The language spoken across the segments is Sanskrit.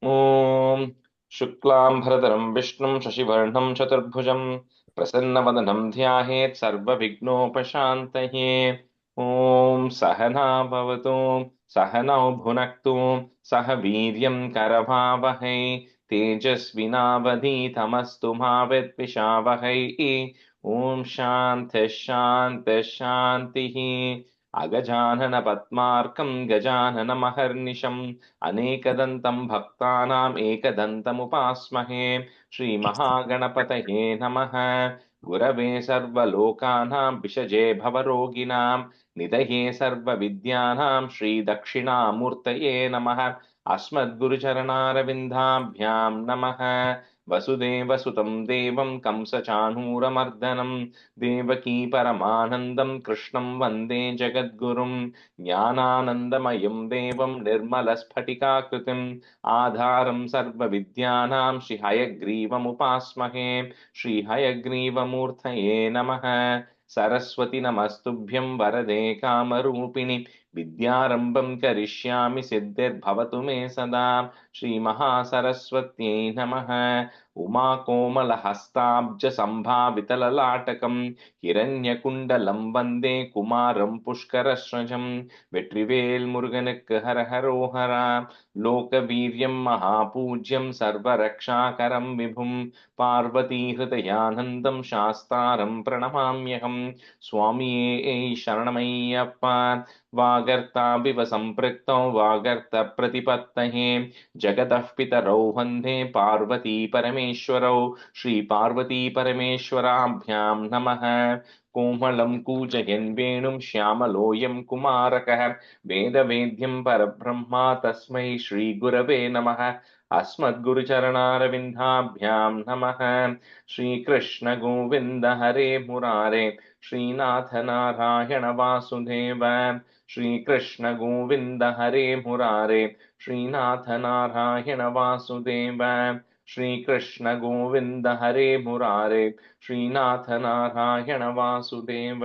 ॐ शुक्लांभरधरं विष्णुं शशिवर्णं चतुर्भुजं प्रसन्नवदनं ध्यायेत् सर्वविघ्नोपशान्तये। ॐ सहना भवतु, सहनौ भुनक्तु, सह वीर्यं करभावहै, तेजस्विनावधीतमस्तु मा विद्विषावहै। ॐ शान्तिः शान्तिः शान्तिः। अगजानन पद्मार्कं गजाननमहर्निशम् अनेकदन्तं भक्तानाम् एकदन्तमुपास्महे। श्रीमहागणपतये नमः। गुरवे सर्वलोकानां विषजे भवरोगिणां निधये सर्वविद्यानां श्रीदक्षिणामूर्तये नमः। अस्मद्गुरुचरणारविन्दाभ्यां नमः। वसुदेवसुतं देवं कंसचाणूरमर्दनं देवकी परमानन्दं कृष्णं वन्दे जगद्गुरुं। ज्ञानानन्दमयं देवं निर्मलस्फटिकाकृतिम् आधारं सर्वविद्यानां श्रीहयग्रीवमुपास्महे। श्रीहयग्रीवमूर्तये नमः। सरस्वति नमस्तुभ्यं वरदे कामरूपिणि विद्यारम्भं करिष्यामि सिद्धिर्भवतु मे सदा। श्रीमहासरस्वत्यै नमः। उमाकोमलहस्ताब्जसम्भावितललाटकं हिरण्यकुण्डलं वन्दे कुमारं पुष्करस्रजं। வெற்றிவேல் முருகனுக்கு ஹரஹரோஹரா. லோகவீரியம் மகாபூஜ்யம் சர்வரக்ஷாகரம் விபும் பார்வதீஹிருதயானந்தம் சாஸ்தாரம் பிரணமாம்யகம். சுவாமியே சரணமையப்பா. वागर्ताविव सम्पृक्तौ वागर्त प्रतिपत्तये जगतः पितरौ वन्दे पार्वती परमेश्वरौ। श्रीपार्वती परमेश्वराभ्यां नमः। कोमलं कूजयन् वेणुं श्यामलोऽयं कुमारकः वेदवेद्यं परब्रह्मा तस्मै श्रीगुरवे नमः। अस्मद्गुरुचरणारविन्दाभ्यां नमः। श्रीकृष्ण गोविन्द हरे मुरारे श्रीनाथ नारायण वासुदेव। श्रीकृष्ण गोविन्द हरे मुरारे श्रीनाथ नारायण वासुदेव। श्रीकृष्ण गोविन्द हरे मुरारे श्रीनाथ नारायण वासुदेव।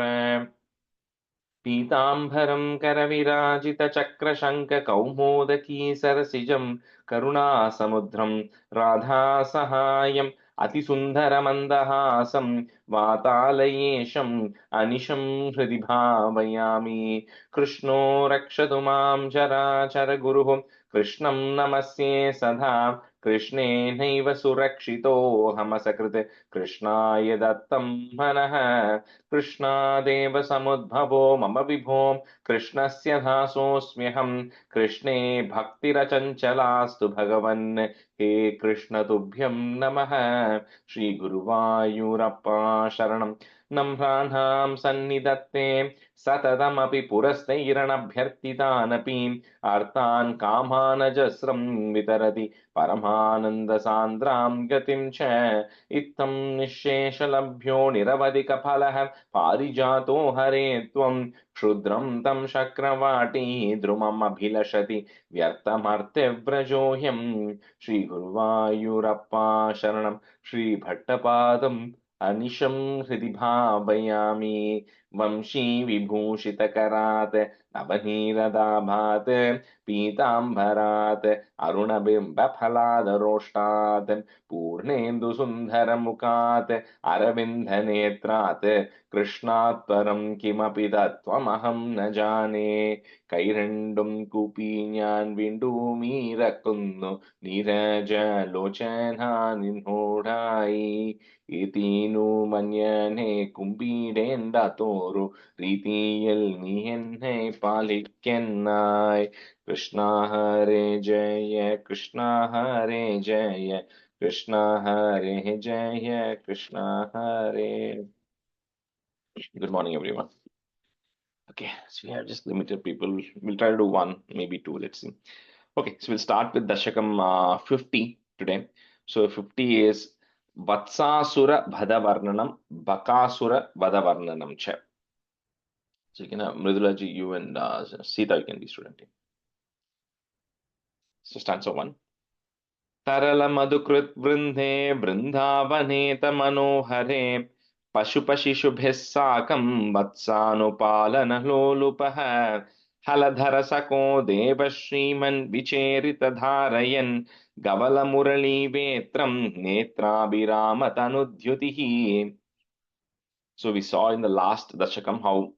पीताम्बरं करविराजितचक्रशङ्खकौमोदकी सरसिजं करुणासमुद्रं राधासहायम् अतिसुन्दरमन्दहासं वातालयेशम् अनिशं हृदि भावयामि। कृष्णो रक्षतु मां चराचरगुरुः कृष्णं नमस्ये सदा। कृष्णेनैव सुरक्षितोऽहमसकृत् कृष्णाय दत्तं मनः। कृष्णादेव समुद्भवो मम विभो कृष्णस्य दासोऽस्म्यहम्। कृष्णे भक्तिरचञ्चलास्तु भगवन् हे कृष्ण तुभ्यं नमः। श्रीगुरुवायूरप्पा शरणं नम्राणां सन्निधत्ते सततमपि पुरस्तैरणभ्यर्थितानपि अर्थान् कामानजस्रं वितरति परमानन्दसान्द्रां गतिं च। इत्थं निःशेषलभ्यो निरवधिकफलः पारिजातो हरे त्वं क्षुद्रं तं शक्रवाटी द्रुममभिलषति व्यर्थमर्त्यव्रजोऽयं। श्रीगुरुवायूरप्पा शरणं श्रीभट्टपादम् अनिशं हृदि भावयामि। वंशी विभूषितकरात् नवनीरदाभात् पीताम्बरात् अरुणबिम्बफलादरोष्टात् पूर्णेन्दुसुन्दरमुखात् अरविन्दनेत्रात् कृष्णात् परं किमपि तत्त्वमहं न जाने। കൈരണ്ടും കൂപ്പി ഞാൻ വീണ്ടുമീറക്കുന്നു നീരജലോചന നിന്നോടായി. ഈതീനു മന്യനെ കുമ്പിടേണ്ടാത്തോരു രീതിയിൽ നീ എന്നെ പാലിക്കെന്നായി. കൃഷ്ണ ഹരേ ജയ കൃഷ്ണ ഹരേ ജയ കൃഷ്ണ ഹരേ ജയ കൃഷ്ണ ഹരേ. Good morning, everyone. Okay, so we have just limited people. We'll try to do one, maybe two. Let's see. Okay, so we'll start with Dashakam 50 today. So 50 is Vatsasura Bhadavarnanam, Bakasura Bhadavarnanam cha. So you can have Mridulaji, you and Sita, you can be student. So stanza one. Tarala madhukrit vrindhe vrindavane tamanohare पशुपशिशुभिः साकं वत्सानुपालनलोलुपः हलधरसको देव श्रीमन् विचेरितधारयन् गवलमुरलीवेत्रं नेत्राभिरामतनुद्युतिः. So we saw in the last Dashakam how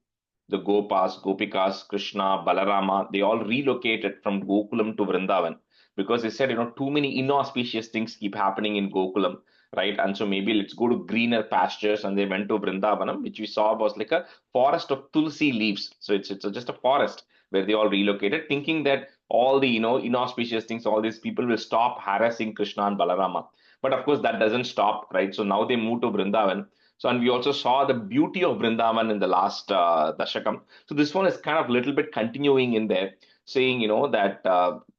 the Gopas, Gopikas, Krishna, Balarama, they all relocated from Gokulam to Vrindavan because they said, too many inauspicious things keep happening in Gokulam, right? And so maybe let's go to greener pastures. And they went to Vrindavanam, which we saw was like a forest of tulsi leaves. So it's just a forest where they all relocated, thinking that all the, inauspicious things, all these people will stop harassing Krishna and Balarama. But of course, that doesn't stop, right? So now they move to Vrindavan. So, and we also saw the beauty of Vrindavan in the last Dashakam. So this one is kind of a little bit continuing in there, saying, that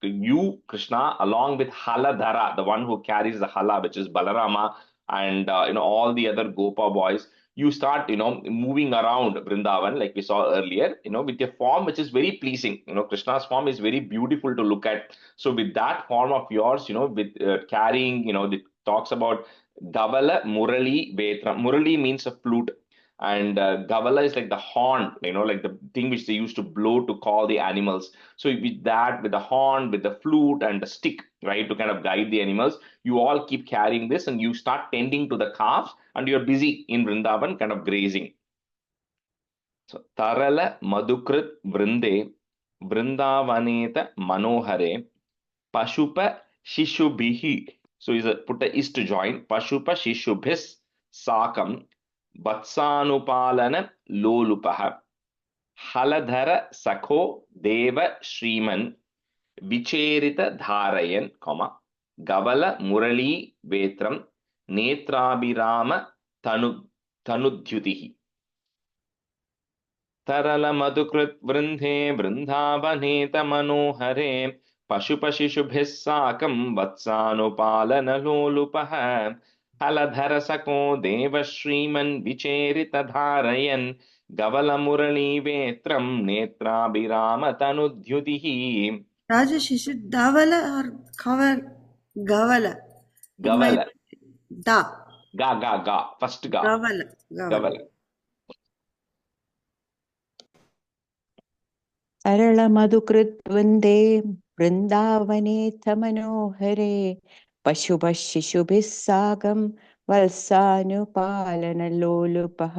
you, Krishna, along with Haladhara, the one who carries the Hala, which is Balarama, and, all the other Gopa boys, you start, moving around Vrindavan, like we saw earlier, with your form, which is very pleasing. Krishna's form is very beautiful to look at. So with that form of yours, with carrying, it talks about Gavala Murali Vetra. Murali means a flute, and Gavala is like the horn, like the thing which they used to blow to call the animals. So with that, with the horn, with the flute and the stick, right, to kind of guide the animals, you all keep carrying this, and you start tending to the calves, and you're busy in Vrindavan, kind of grazing. So Tarala Madhukrit Vrinde Vrindavaneta Manohare Pashupa Shishubhihi. So is a put a is to join. Pashupa Shishubhis Sakam Vatsanupalana Lolupaha Haladhara Sakho Deva Shriman Vicherita Dharayan, Gavala Murali Vetram Netrabhirama Tanudhyutihi. Tarala Madhukrit Vrindhe Vrindavaneta Manohare Pashupashishubhis Sakam Vatsanupalana Lolupaha Haladharasako Deva Shriman Vicherita Dharayan Gavala Murali Vetram Netrabhirama Tanudhyutihi. Rajesh, is it Davala or Gavala? It might Gavala. Da. Ga. First ga. Gavala. Gavala. सरलमधुकृद्वन्दे वृन्दावनेथ मनोहरे पशुपशिशुभिः साकं वत्सानुपालनलोलुपः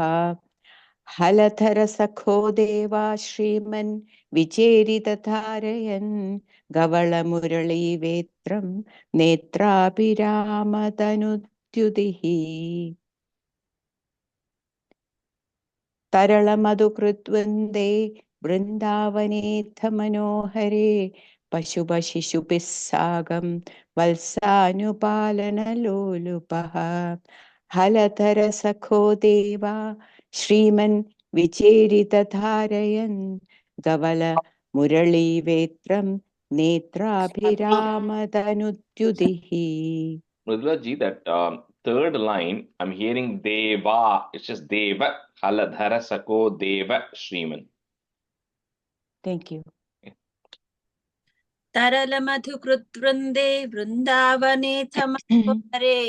हलधरसखो देवा श्रीमन् विचेरितधारयन् गवळमुरळीवेत्रं नेत्राभिरामतनुद्युतिः तरलमधुकृद्वन्दे वृन्दावनेथ मनोहरे पशुपशिशुभिः साकं वत्सानुपालनलोलुपः हलधरसखो देवा श्रीमन् विचेरितधारयन् गवलमुरळीवेत्रं नेत्राभिरामतनुद्युतिः. Mridula ji, that third line, I'm hearing Deva. It's just Deva. Haladhara Sako Deva Shriman. Thank you. तरलमधुकृद्वृन्दे वृन्दावनेथ मनोहरे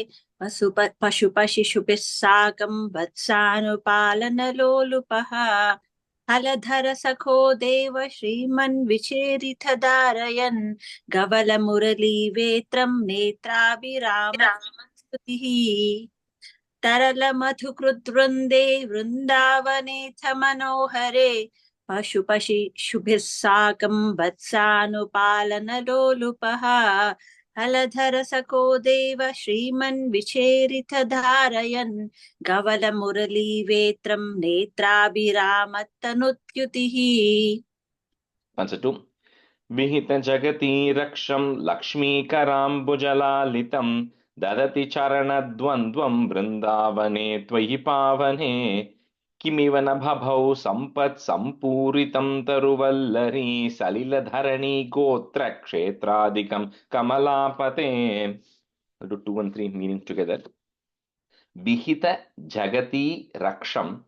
पशुपशिशुभिः साकं वत्सानुपालनलोलुपः हलधरसखो देव श्रीमन् विचेरितधारयन् गवलमुरलीवेत्रं नेत्राभिरामस्तुतिः तरलमधुकृद्वृन्दे वृन्दावनेथ मनोहरे पशुपशिशुभिः साकं वत्सानुपालनलोलुपः हलधरसको देव श्रीमन् विचेरितधारयन् गवलमुरलीवेत्रं नेत्राभिरामतनुद्युतिः. Answer 2. Vihita Jagati Raksham Lakshmikarambujalalitam Dadati Charanadvandvam Vrindavane Tvayi Pavane Kimiva Nabhabhau Sampat Sampuritam Taruvallari Saliladharani Gotra Kshetradikam Kamalapate. I'll do 2 and 3 meanings together. Vihita Jagati Raksham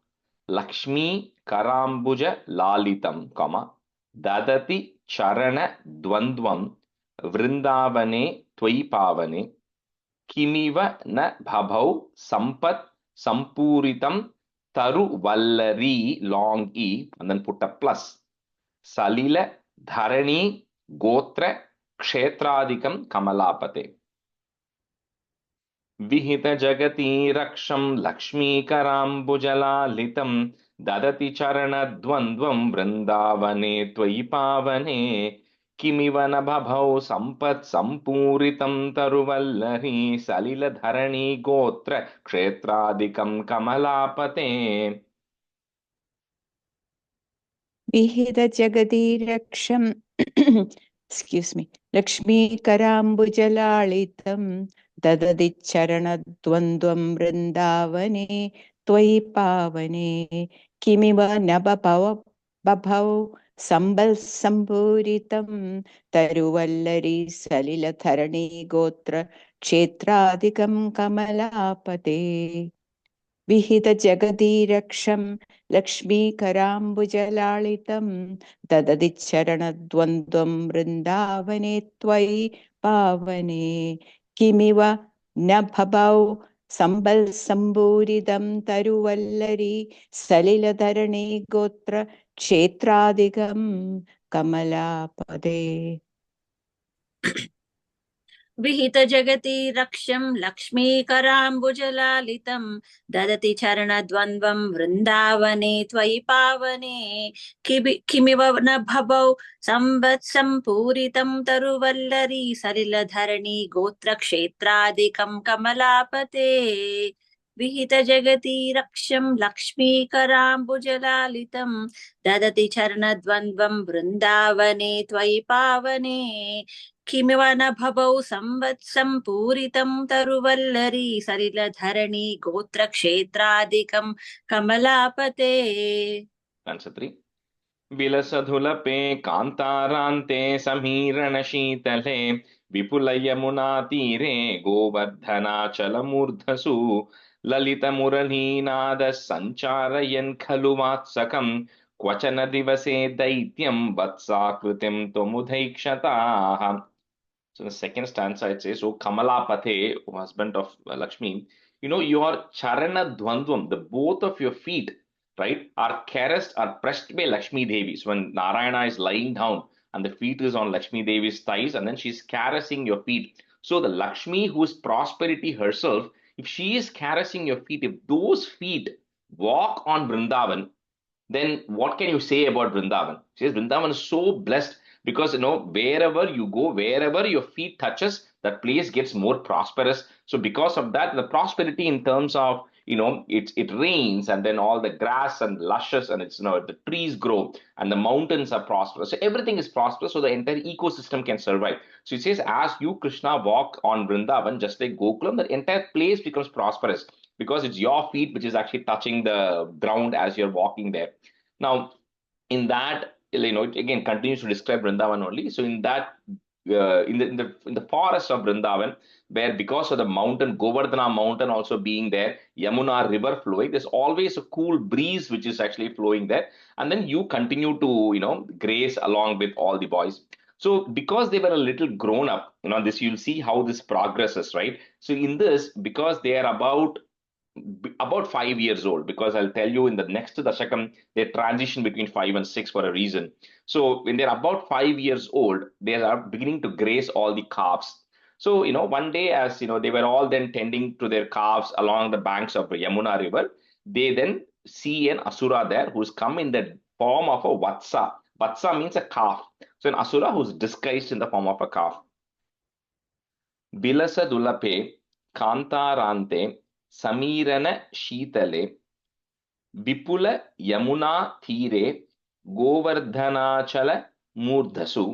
Lakshmi Karambuja Lalitam, Dadati Charana Dvandvam Vrindavane Tvayi Pavane Kimiva na Bhabhau Sampat Sampuritam Taru Vallari, long E, and then put a plus. Salil धरणी गोत्र क्षेत्रादिकं कमलापते विहित जगति रक्षं लक्ष्मीकराम्बुजलालितं ददति चरणद्वन्द्वं वृन्दावने त्वयि पावने किमिव न बभौ सम्पत्सम्पूरितं तरुवल्लरी सलिलधरणी गोत्र क्षेत्रादिकं कमलापते विहित जगदीरक्षम् excuse me, लक्ष्मीकराम्बुजलालितं ददति चरणद्वन्द्वं वृन्दावने त्वयि पावने किमिव न बभौ सम्पूरितं तरुवल्लरी सलिलधरणी गोत्र क्षेत्रादिकं कमलापते विहित जगदीरक्षं लक्ष्मीकराम्बुजलालितं ददति चरणद्वन्द्वं वृन्दावने त्वयि पावने किमिव न बभौ सम्पूरितं तरुवल्लरी सलिलधरणी गोत्र क्षेत्रादिकं कमलापदे विहित जगति रक्षं लक्ष्मीकराम्बुजलालितं ददति चरणद्वन्द्वं वृन्दावने त्वयि पावने किमिव न भवौ सम्पूरितं तरुवल्लरी सलिलधरणी गोत्रक्षेत्रादिकं कमलापते विहित जगति रक्षं लक्ष्मीकराम्बुजलालितं ददति चरणद्वन्द्वं वृन्दावने त्वयि पावने किमिव न भवौ सम्पूरितं तरुवल्लरी सलिलधरणी गोत्रक्षेत्रादिकं कमलापते विलसधुलपे कान्तारान्ते समीरणशीतले विपुलयमुनातीरे गोवर्धनाचलमूर्धसु ललितमुरलीनादः सञ्चारयन् खलु वात्सकं क्वचन दिवसे दैत्यं वत्साकृतिं त्वमुदैक्षताः. So the second stanza it says, "O Kamalapate, O husband of Lakshmi, your charana dvandvam, the both of your feet, right, are caressed, are pressed by Lakshmi Devi. So when Narayana is lying down and the feet is on Lakshmi Devi's thighs, and then she's caressing your feet. So the Lakshmi, who is prosperity herself, if she is caressing your feet, if those feet walk on Vrindavan, then what can you say about Vrindavan? She says Vrindavan is so blessed because wherever you go, wherever your feet touches, that place gets more prosperous. So because of that, the prosperity in terms of it rains, and then all the grass and luscious, and it's the trees grow and the mountains are prosperous. So everything is prosperous, so the entire ecosystem can survive. So it says, as you Krishna walk on Vrindavan, just like Gokulam, the entire place becomes prosperous because it's your feet which is actually touching the ground as you're walking there. Now, in that, it again continues to describe Vrindavan only. So in that, in the forest of Vrindavan, where because of the mountain, Govardhana mountain also being there, Yamuna river flowing, there's always a cool breeze which is actually flowing there. And then you continue to, grace along with all the boys. So because they were a little grown up, this you'll see how this progresses, right? So in this, because they are about 5 years old, because I'll tell you in the next Dasakam, they transition between 5 and 6 for a reason. So when they're about 5 years old, they are beginning to graze all the calves. So, one day as, they were all then tending to their calves along the banks of the Yamuna river, they then see an Asura there who's come in the form of a Vatsa. Vatsa means a calf. So an Asura who's disguised in the form of a calf. Bilasa Dulape, Kantarante, Samiran शीतले विपुल यमुना तीरे गोवर्धनाचल मूर्धसु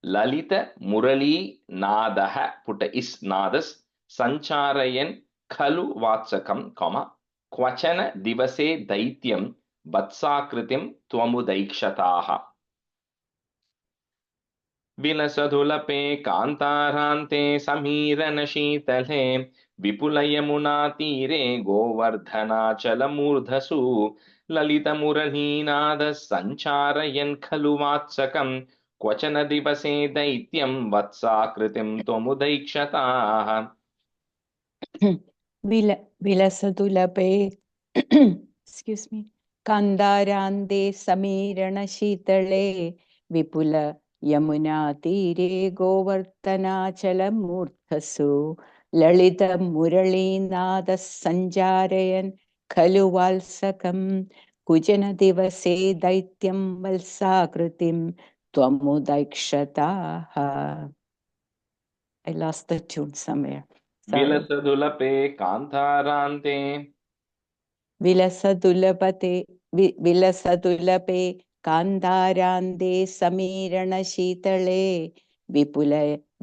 ललित मुरली नादः पुट इस् नादस् संचारयन् खलु वात्सकं क्वचन दिवसे दैत्यं वत्साकृतिं त्वमुदैक्षताः विलसधुलपे कान्तारान्ते समीरनशीतले विपुलयमुनातीरे गोवर्धनाचलमूर्धसु ललितमुरलीनादः सञ्चारयन् खलु वात्सकं क्वचन दिवसे दैत्यं वत्साकृतिं त्वमुदैक्षताः विलसतुलपे excuse me, कान्दारान्ते समीरणशीतले विपुल यमुनातीरे गोवर्धनाचलमूर्धसु ललितमुरलीनादः सञ्चारयन् खलु वाल्सकं कुजनदिवसे दैत्यं वल्साकृतिं त्वमुदैक्षताः. I lost the tune somewhere. Sorry. विलसदुलपे कान्तारान्ते विलसदुलपे कान्तारान्ते समीरणशीतले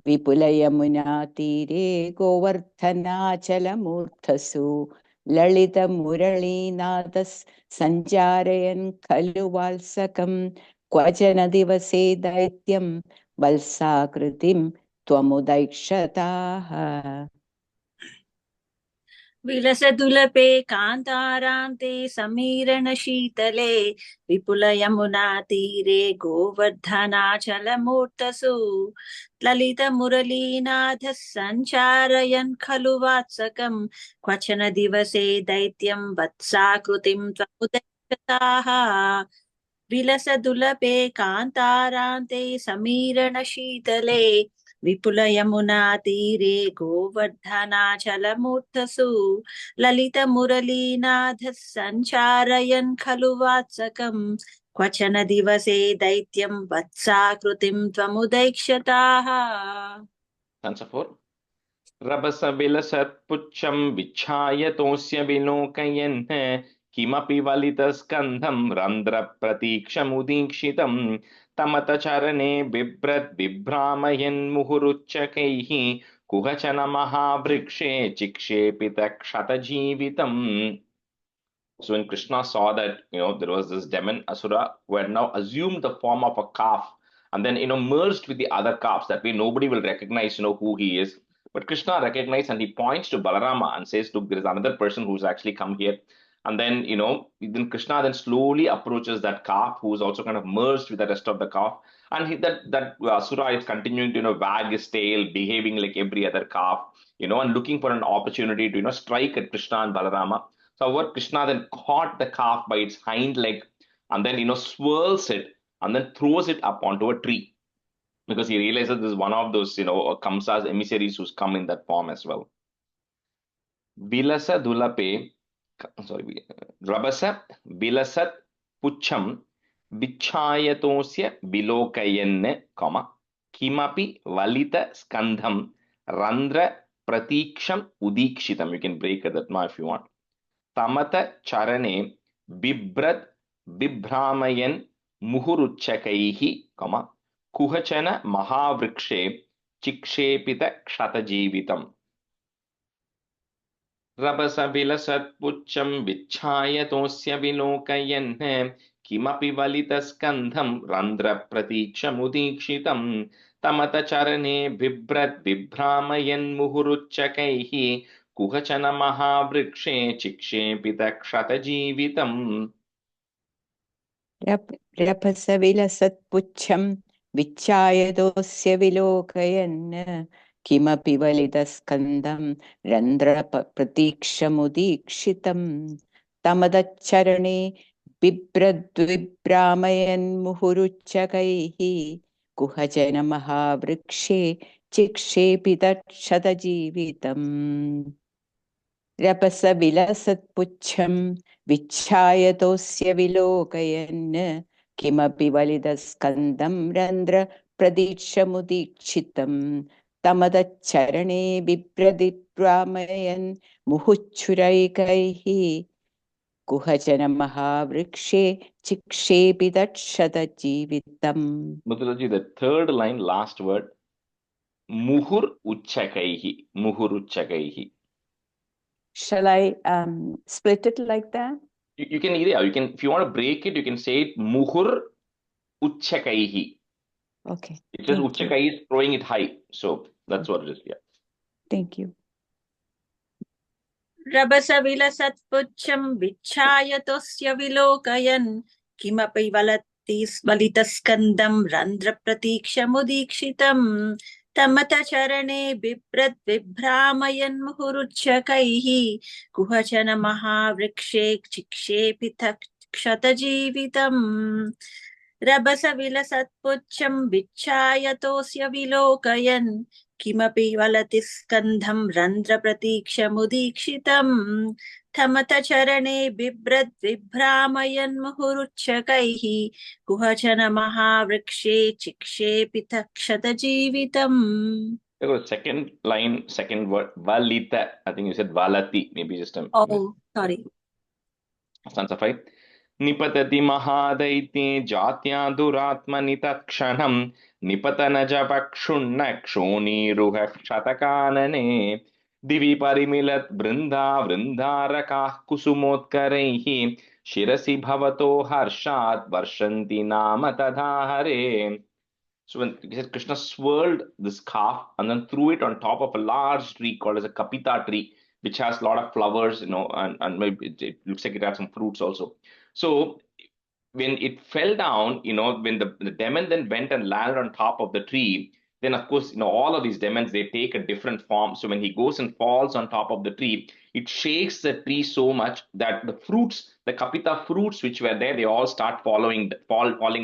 विपुलयमुनातीरे गोवर्धनाचलमूर्धसु ललितमुरलीनादः सञ्चारयन् खलु वाल्सकं क्वचन दिवसे दैत्यं वल्साकृतिं त्वमुदैक्षताः. विलसदुलपे कान्तारान्ते समीरणशीतले विपुलयमुनातीरे गोवर्धनाचलमूर्धसु ललितमुरलीनाथः सञ्चारयन् खलु वात्सकं क्वचन दिवसे दैत्यं वत्साकृतिं त्वमुदैक्षताः. विलसदुलपे कान्तारान्ते समीरणशीतले विपुलयमुनातीरे गोवर्धनाचलमूर्धसु ललितमुरलीनाथः सञ्चारयन् खलु वात्सकं क्वचन दिवसे दैत्यं वत्साकृतिं त्वमुदैक्षताः. Answer 4. रभसविलसत्पुच्छं विच्छायतोऽस्य विलोकयन् किमपि वलितस्कन्धं रन्ध्रप्रतीक्षमुदीक्षितं तमतचरणे बिभ्रद्बिभ्रामयन् मुहुरुच्चकैः कुहचन महावृक्षे चिक्षेपितक्षतजीवितम्. So when Krishna saw that, there was this demon Asura who had now assumed the form of a calf and then, merged with the other calves. That way nobody will recognize, who he is. But Krishna recognized and he points to Balarama and says, look, there is another person who's actually come here. And then, then Krishna then slowly approaches that calf who is also kind of merged with the rest of the calf. And that Asura is continuing to, wag his tail, behaving like every other calf, and looking for an opportunity to, strike at Krishna and Balarama. So what Krishna then caught the calf by its hind leg and then, swirls it and then throws it up onto a tree. Because he realizes this is one of those, Kamsa's emissaries who's come in that form as well. Rabasa Vilasat Pucham Vichayatosya Vilokayenne, Kimapi Valita Skandham Randra Pratiksham Udikshitam. You can break that now if you want. Tamata Charane Bibrad Bibhramayan Muhuruchakaihi, Kuhachana Mahavrikshe Chikshepita Ksatajivitam. Rabasa Vilasat Pucham Vichayatosya Vilokayan Kimapi Valita Skandham Randra Pratiksham Tamata Charane Bibrad Bibhramayan Muhuruchakaihi Kuhachana Mahavrikshe Chikshepita Ksatajivitam. Rapasa Vilasat Pucham Vichayatosya Vilokayan Kimapi Validaskandam Randra Pratikshamudikshitam Tamadacharane Bibradvibramayan Muhuruchakaihi Kuhachana Mahavrikshe Chikshepita Ksatajivitam. Rapasa Vilasat Pucham Vichayatosya Vilokayan Kimapi Validaskandam Randra Pradikshamudikshitam Tamadacharane Bipradibramayan Muhuchuraikaihi Kuhachana Mahavrikshe Chikshepitakshatjivitam. Mudulaji, the third line, last word, Muhur Uchakaihi. Muhur Uchakaihi. Shall I split it like that? You can either, if you want to break it, you can say it Muhur Uchakaihi. Okay. It says Uchakai is throwing it high. So that's what it is. Yeah. Thank you. Rabasa Vilasat Pucham Vichayatosya Vilokayan Kimapi Valitaskandam Randra Pratikshamudikshitam Tamata Charane Bibrad Vibramayan Muhuruchakaihi Kuhachana Mahavrikshe Chikshepita क्षतजीवितम् रभसविलसत्पुच्छं विच्छायतोऽस्य विलोकयन् किमपि वलति स्कन्धं रन्ध्रप्रतीक्षमुदीक्षितम् थमत चरणे बिभ्रद्विभ्रामयन् मुहुरुच्चकैः कुहचन महावृक्षे चिक्षेपित क्षतजीवितम्. Second line, second word, valita. I think you said valati. Maybe just a Oh, sorry. Sounds of right. निपतति महादैत्ये जात्या दुरात्मनि तत्क्षणम् निपतनजपक्षुण्ण क्षोणीरुह क्षतकानने दिवि परिमिलत् वृन्दा वृन्दारकाः कुसुमोत्करैः शिरसि भवतो हर्षात् वर्षन्ति नाम तथा हरे. So when Krishna swirled this calf and then threw it on top of a large tree called as a kapita tree, which has a lot of flowers, and maybe it looks like it has some fruits also. So when it fell down, when the demon then went and landed on top of the tree, then of course, all of these demons, they take a different form. So when he goes and falls on top of the tree, it shakes the tree so much that the fruits, the kapita fruits which were there, they all start falling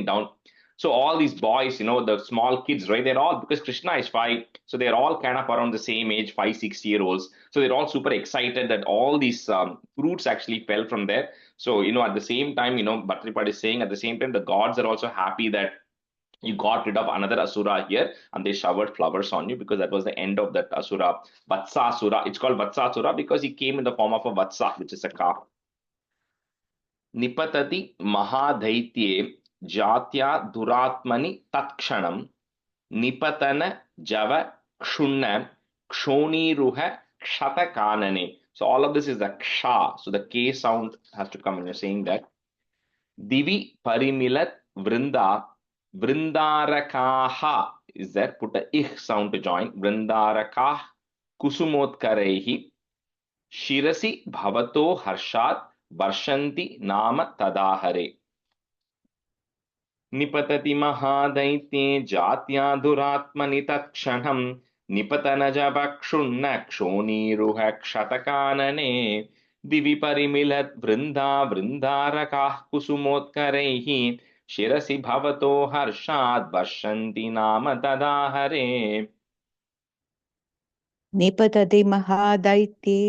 down. So all these boys, the small kids, right? They're all, because Krishna is 5, so they're all kind of around the same age, 5, 6-year-olds. So they're all super excited that all these fruits actually fell from there. So, at the same time, Bhatripad is saying at the same time, the gods are also happy that you got rid of another asura here and they showered flowers on you, because that was the end of that asura, Vatsasura. It's called Vatsasura because he came in the form of a Vatsa, which is a calf. Nipatati Mahadaitye Jatya Duratmani Tatkshanam Nipatana Java Kshunna Kshoniruha Kshatakānane. So all of this is the ksha. So the K sound has to come when you're saying that. Divi Parimilat Vrinda Vrindarakaha is there. Put a ich sound to join. Vrindarakah Kusumotkarehi Shirasi Bhavato Harshat Varshanti Nama Tadahare. निपतति महादैत्ये जात्या दुरात्मनि तत्क्षणम् निपतनजपक्षुण्ण क्षोणीरुह क्षतकानने दिवि परिमिलत् वृन्दा वृन्दारकाः कुसुमोत्करैः शिरसि भवतो हर्षात् वर्षन्ति नाम तदा हरे. निपतति महादैत्ये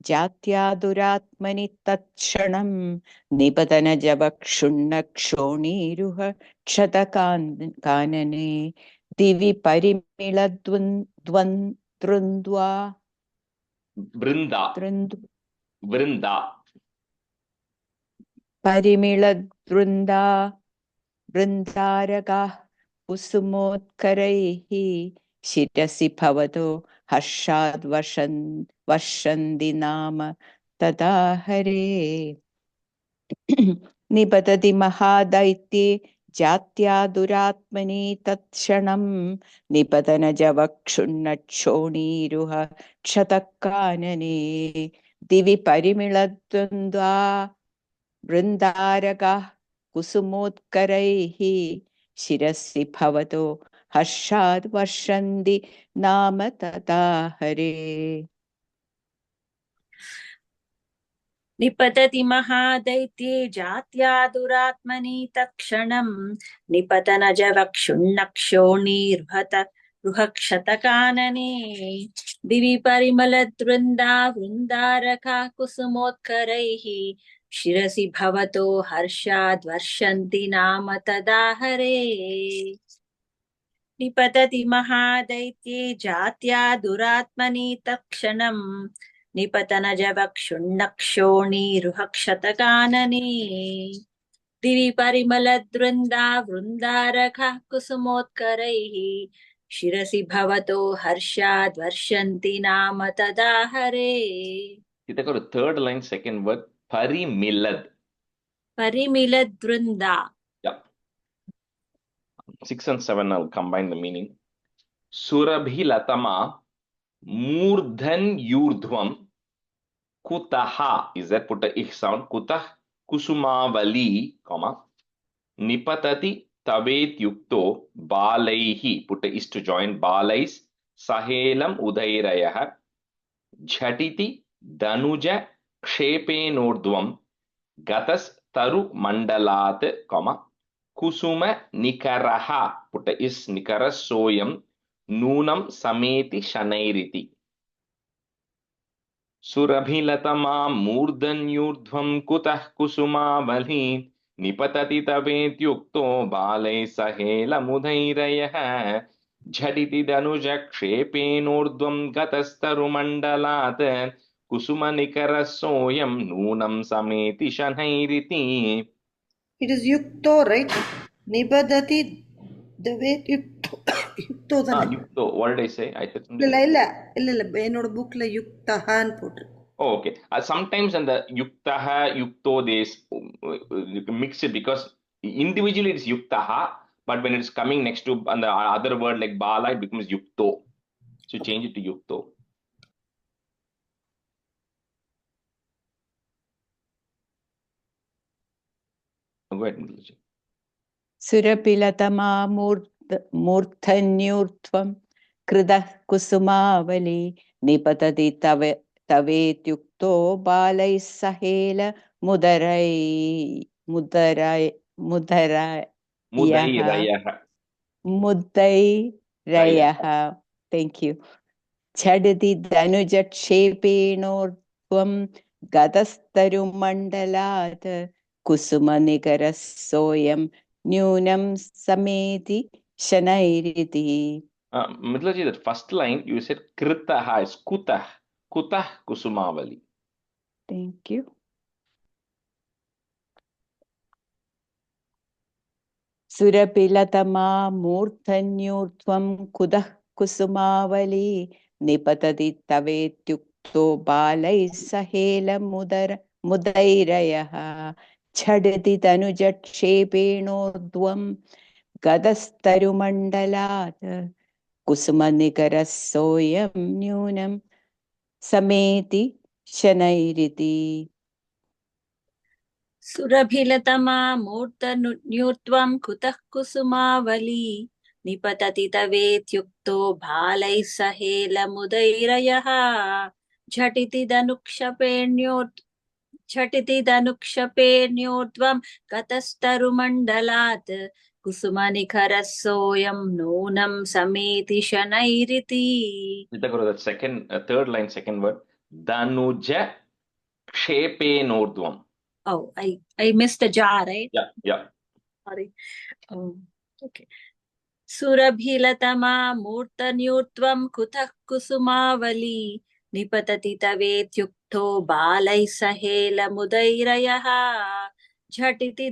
जात्या दुरात्मनि तत्क्षणम् निपतनजवक्षुण्ण क्षोणीरुह क्षतकानने दिवि परिमिलद्वन्द्वा वृन्दा परिमिलद्वृन्दा वृन्दारकाः कुसुमोत्करैः शिरसि भवतो हर्षाद् वर्षन्ति नाम तदा हरे. निपतति महादैत्ये जात्या दुरात्मनि तत्क्षणम् निपतनजवक्षुण्ण क्षोणीरुह क्षतकानने दिवि परिमिलद्वन्द्वा वृन्दारकाः कुसुमोत्करैः शिरसि भवतो हर्षाद् वर्षन्ति नाम तथा हरे. निपतति महादैत्ये जात्या दुरात्मनि तत्क्षणम् निपतनजवक्षुण्णक्षोणीर्भत रुहक्षतकानने दिवि परिमलद्वृन्दा वृन्दारकाः कुसुमोत्करैः शिरसि भवतो हर्षाद् वर्षन्ति नाम तदा हरे. निपतति महादैत्ये जात्या दुरात्मनि तत्क्षणम् निपतनजवक्षुण्णक्षोणीरुहक्षतकानने दिवि परिमलद्वृन्दा वृन्दारकाः कुसुमोत्करैः शिरसि भवतो हर्षाद् वर्षन्ति नाम तदा हरे. You take out the third line, second word, Parimilad. Parimilad-vrinda. Yeah. 6 and 7, I'll combine the meaning. Surabhilatama Murdhan Yurdhvam Kutaha, is that put a ich sound? Kutah Kusumavali, comma, Nipatati Tavet Yukto Balaihi, put a is to join Balais, Sahelam Udairayaha, Jhatiti Danuja Kshepe Nordhvam, Gatas taru mandalat, kusuma nikaraha, put is nikara soyam, noonam sameti shanairiti. सुरभिलतमा मूर्धन्यूर्ध्वं कुतः कुसुमावली निपतति तवेत्युक्तो बालैः सहेलमुदैरयः झटिति दनुजक्षेपेणोर्ध्वं गतस्तरुमण्डलात् कुसुमनिकरः सोऽयं नूनं समेति शनैरिति. It is yukto, right? Nibadati davet yukto. Yukto தானே? Yukto, what did I say? I said something. இல்ல என்னோட புக்ல யுக்தஹான்னு போட்டு. Oh, okay. Sometimes in the yuktaha, yukto, they mix it because individually it's yuktaha, but when it's coming next to the other word like bala, it becomes yukto. So change it to yukto. Go ahead, Mudalaji. Surapilatama मूर्धन्यूर्ध्वं कृतः कुसुमावली निपतति तवेत्युक्तो बालैः सहेल मुदैरयः. Thank you. झटिति धनुजक्षेपेणोर्ध्वं गतस्तरुमण्डलात् कुसुमनिकरः सोऽयं न्यूनं समेति शनैरिति. Mudalaji, that first line you said kritaha is kutah kusumavali. Thank you. सुरपिलतमा मूर्धन्यूर्ध्वं कुतः कुसुमावली निपतति तवेत्युक्तो बालैः सहेलमुदैरयः झटिति तनुजक्षेपेणोर्ध्वं गतस्तरुमण्डलात् कुसुमनिकरः सोऽयं न्यूनं समेति शनैरिति. सुरभिलतमा मूर्धन्यूर्ध्वं कुतः कुसुमावली निपतति तवेत्युक्तो बालैः सहेलमुदैरयः झटिति धनुक्षपेण्योर्ध्वं गतस्तरुमण्डलात् कुसुमनिकरः सोऽयं नूनं समेति शनैरिति. That second, third line, second word, danuja kshepenordhvam. Oh, I missed the ja, right? Yeah. Sorry. Okay. सुरभिलतमा मूर्धन्यूर्ध्वं कुतः कुसुमावली निपतति तवेत्युक्तो बालैः सहेलमुदैरयः झटिति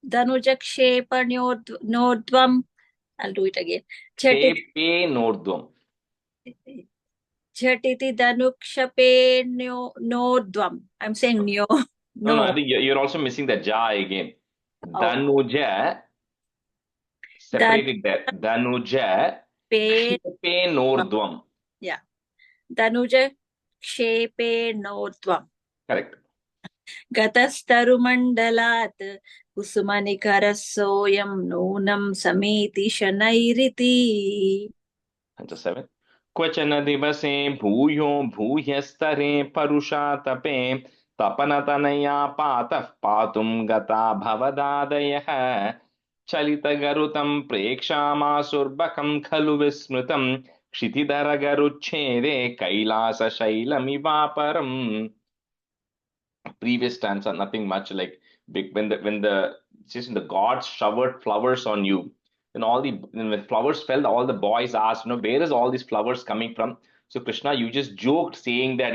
धनुजक्षेपणोर्ध्वं. I'll do it again. Kshepenordhvam. झटिति धनुक्षपेणोर्ध्वं. I'm saying no. No, I think you're also missing the ja again. Danuja, separated there. Danuja kshepenordhvam. Yeah. Danuja kshepenordhvam. Correct. गतस्तरुमण्डलात् कुसुमनिकरः सोऽयं नूनं समेति शनैरिति. And the seventh. क्वचन दिवसे भूयो भूयस्तरे परुषा तपे तपनतनया पातः पातुं गता भवदादयः चलितगरुतं प्रेक्षामासुर्बकं खलु विस्मृतं क्षितिधरगरुच्छेदे कैलासशैलमिवापरम्. Previous stanza, nothing much, like when the gods showered flowers on you, and when the flowers fell, all the boys asked, where is all these flowers coming from? So Krishna, you just joked saying that,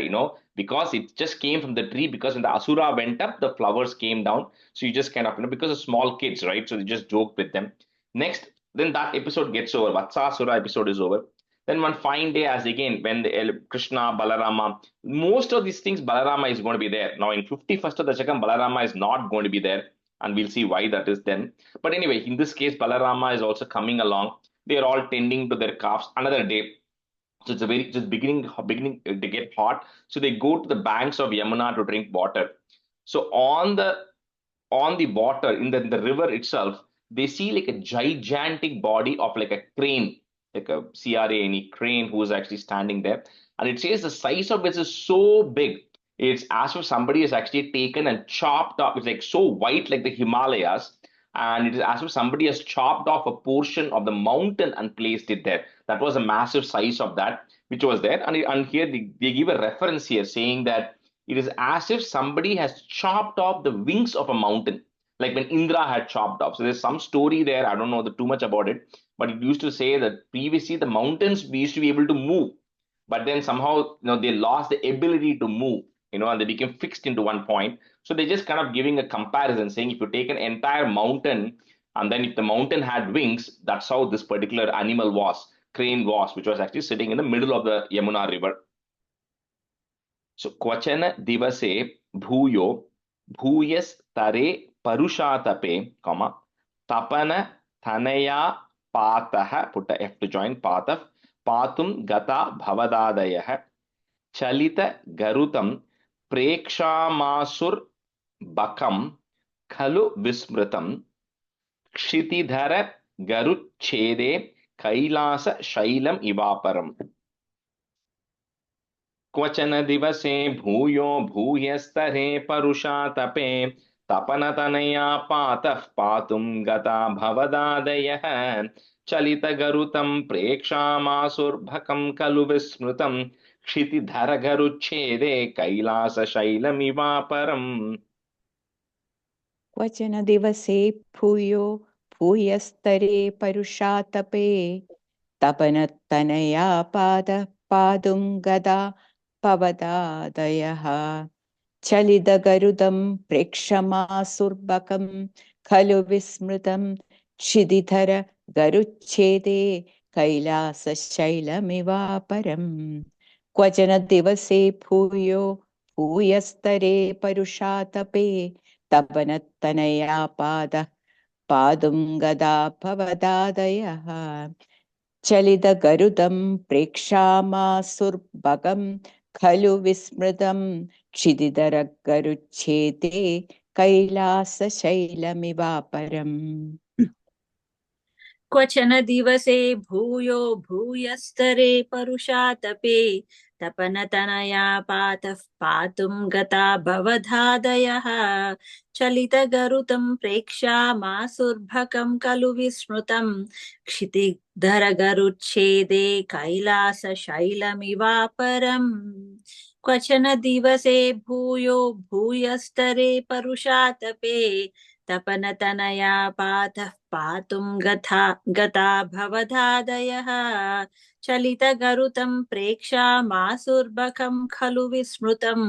because it just came from the tree, because when the asura went up, the flowers came down. So you just kind of, because of small kids, right? So you just joked with them. Next, then that episode gets over. Vatsasura episode is over. Then one fine day, as again, when Krishna, Balarama, most of these things, Balarama is going to be there. Now, in 51st Dasakam, Balarama is not going to be there. And we'll see why that is then. But anyway, in this case, Balarama is also coming along. They are all tending to their calves another day. So it's just beginning to get hot. So they go to the banks of Yamuna to drink water. So on the water, in the river itself, they see like a gigantic body of like a crane, like a crane who is actually standing there. And it says the size of it is so big It's as if somebody has actually taken and chopped off. It's like so white, like the Himalayas, and it is as if somebody has chopped off a portion of the mountain and placed it there. That was a massive size of that which was there. And here they give a reference here saying that it is as if somebody has chopped off the wings of a mountain, like when Indra had chopped off. So there's some story there. I don't know too much about it, but it used to say that previously the mountains we used to be able to move, but then somehow they lost the ability to move, and they became fixed into one point. So they're just kind of giving a comparison, saying if you take an entire mountain and then if the mountain had wings, that's how this particular animal was, crane was, which was actually sitting in the middle of the Yamuna river. So Kwachana Divase Bhuyo Bhuyas Tare Parushatape, Tapana Thanaya Pataha, put a F to join Pataf, Patum Gata Bhavadadayah, Chalita Garutam Prekshamasur Bakam Khalu Vismritam Kshitidhara Garuchede Kailasa Shailam Ivaparam. क्वचन दिवसे भूयो भूयस्तरे परुषातपे तपनतनया पातः पातुं गता भवदादयः चलितगरुतं प्रेक्षामासुर्भकं खलु विस्मृतं क्षितिधरगरुच्छेदे कैलासशैलमिवापरम्. क्वचन दिवसे भूयो भूयस्तरे परुषातपे तपनतनया पादः पादुं गदा भवदादयः चलितगरुदं प्रेक्षमासुर्बकं खलु विस्मृतं क्षितिधर गरुच्छेदे कैलासशैलमिवापरम्. क्वचन दिवसे भूयो भूयस्तरे परुषातपे तपनतनया पादः पादुं गदा भवदादयः चलितगरुदं प्रेक्षामासुर्भगं खलु विस्मृतं क्षितिधरगरुच्छेदे कैलासशैलमिवापरम्. क्वचन दिवसे भूयो भूयस्तरे परुषातपे तपनतनया पातः पातुं गता भवधादयः चलितगरुतं प्रेक्षामासुर्भकं खलु विस्मृतं क्षितिधरगरुच्छेदे कैलासशैलमिवापरम्. क्वचन दिवसे भूयो भूयस्तरे परुषातपे तपनतनया पातः पातुं गता भवधादयः चलितगरुतं प्रेक्षामासुर्बकं खलु विस्मृतं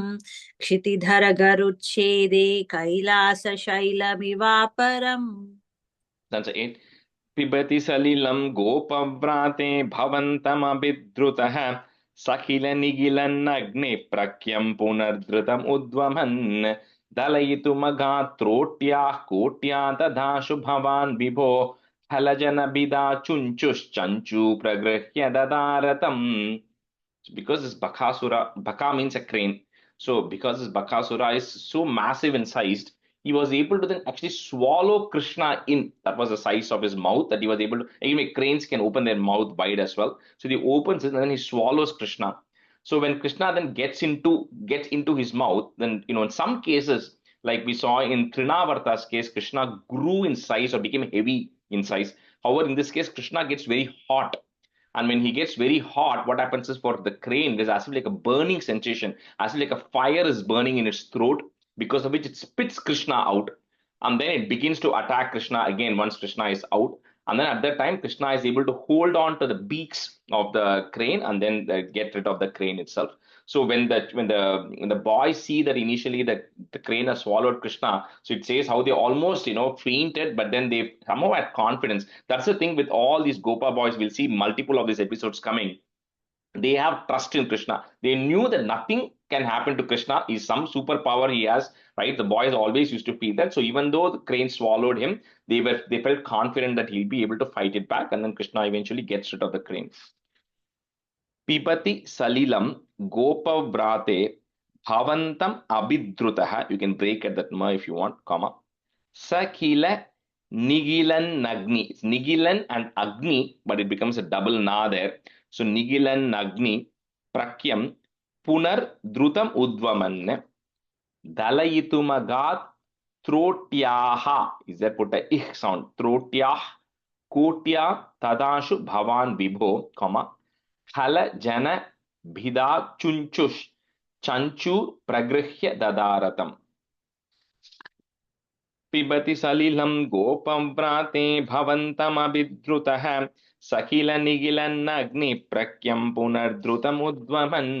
क्षितिधरगरुच्छेदे कैलासशैलमिवापरम्. That's it. पिबति सलिलं गोपव्राते भवन्तमभिद्रुतः सखिलनिगिलन्नग्ने प्रख्यं पुनर्धृतम् उद्वमन् दलयितुमगात्रोट्याः कोट्या दधाशु भवान् विभो फलजनबिदा चुञ्चुश्चञ्चू प्रगृह्य ददारतम्. Because this Bakasura, Baka means a crane. So because this Bakasura is so massive in size, he was able to then actually swallow Krishna in. That was the size of his mouth that he was able to. Anyway, cranes can open their mouth wide as well. So he opens it and then he swallows Krishna. So when Krishna then gets into his mouth, then in some cases, like we saw in Trinavarta's case, Krishna grew in size or became heavy in size. However, in this case, Krishna gets very hot. And when he gets very hot, what happens is for the crane, there's as if like a burning sensation, as if like a fire is burning in its throat, because of which it spits Krishna out. And then it begins to attack Krishna again once Krishna is out. And then at that time, Krishna is able to hold on to the beaks of the crane and then get rid of the crane itself. So when the boys see that initially the crane has swallowed Krishna, so it says how they almost fainted, but then they somehow had confidence. That's the thing with all these Gopa boys. We'll see multiple of these episodes coming. They have trust in Krishna. They knew that nothing can happen to Krishna. Is some superpower he has, right? The boys always used to feel that. So even though the crane swallowed him, they felt confident that he'll be able to fight it back, and then Krishna eventually gets rid of the crane. Pipati Salilam Gopavrate Bhavantam Abhidrutaha. You can break at that ma if you want, comma. Sakila Nigilan Nagni. It's Nigilan and Agni, but it becomes a double na there. So Nigilan Nagni Prakyam पुनर्द्रुतम् उद्वमन् दलयितुमगात् त्रोट्याः, is that put a ich sound, त्रोट्याः कोट्या तदाशु भवान् विभो, खल जन भिदा चुञ्चुः चञ्चू प्रगृह्य ददारतम्। पिबति सलिलं गोपव्राते भवन्तमभिद्रुतः सकिल निगिलन्नग्निप्रख्यं पुनर्द्रुतमुद्वमन्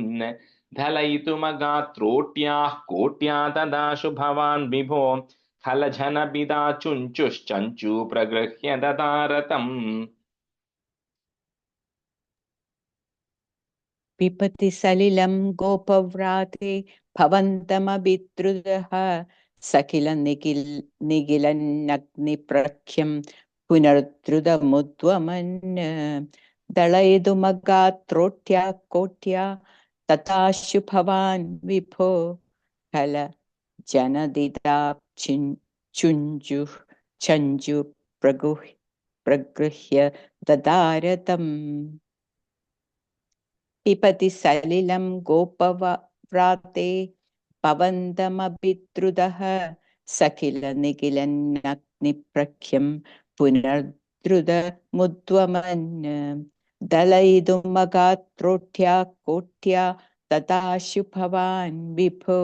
धलयितुमगात्रोट्याः कोट्या तदाशु भवान् विभो खलजनबिदा चुञ्चुश्चञ्चू प्रगृह्य ददारतम्। पिबति सलिलं गोपव्राते भवन्तमभिद्रुतः सकिल निगिलन्नग्निप्रख्यं पुनर्द्रुतमुद्वमन् दलयितुमगात्रोट्या कोट्या तथाशु भवान् विभो खल जनदिदा चुञ्जुः चञ्जु प्रगृह्य ददारतम्। पिबति सलिलं गोपव्राते भवन्तमभिद्रुतः सकिल निगिलन्नग्निप्रख्यं पुनर्द्रुतमुद्वमन् दलयितुमगात्रोट्या कोट्या तथाशु भवान् विभो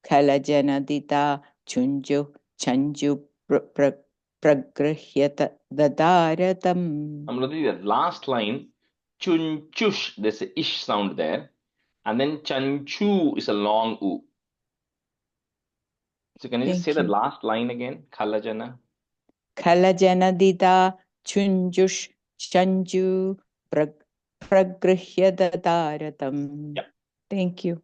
खलजनदिता चुञ्जुः चञ्जु प्रगृह्य ददारतम्। I'm looking at the last line. Chunchush, there's a ish sound there, and then chanchu is a long u. So can you just say the last line again? Khalajana. Khalajana dida chunjush chanju pragrihya dadaratam. Yeah. Thank you.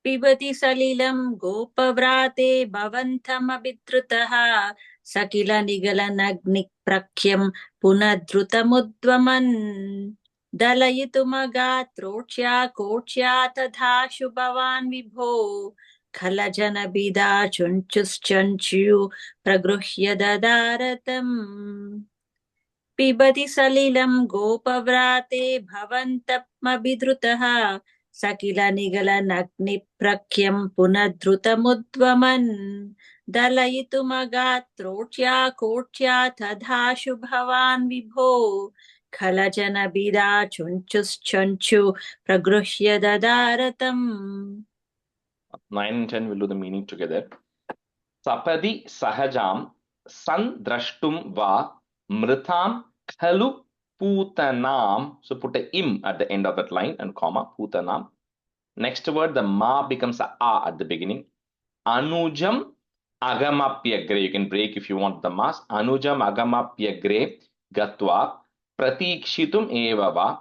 पिबति सलिलं गोपव्राते भवन्तमभिद्रुतः सकिल निगलनग्निप्रख्यं पुनर्द्रुतमुद्वमन् दलयितुमगात्रोट्या कोट्या तथाशु भवान् विभो खलजनबिदा चुञ्चुश्चञ्चू प्रगृह्य ददारतम्। पिबति सलिलं गोपव्राते भवन्तमभिद्रुतः सकिल निगलनग्निप्रख्यं पुनर्द्रुतमुद्वमन् दलयितुमगात्रोट्या कोट्या तथाशु भवान् विभो खलजनबिदा चुञ्चुश्चञ्चू प्रगृह्य ददारतम्। 9 and 10 will do the meaning together. Sapadi sahajam sandrashtum va mritam khalu putanam. So put a im at the end of that line and comma, putanam. Next word, the ma becomes a at the beginning. Anujam agamapyagre. You can break if you want the mas. Anujam agamapyagre gatva pratikshitum evava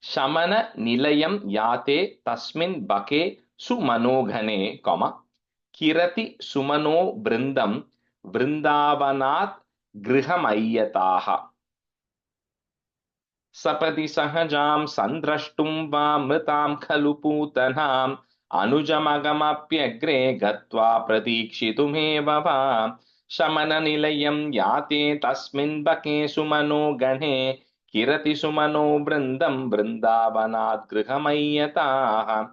shamana nilayam yate tasmin bake sumanogane, kirati sumano brindam vrindavanat grihamayataha. Sapati sahajam sandrashtum va mritam khalu putanam anujamagamapyagre gatva pratikshitumeva va shamana nilayam yate tasmin bake sumano gane kirati sumano brindam vrindavanat grihamayataha.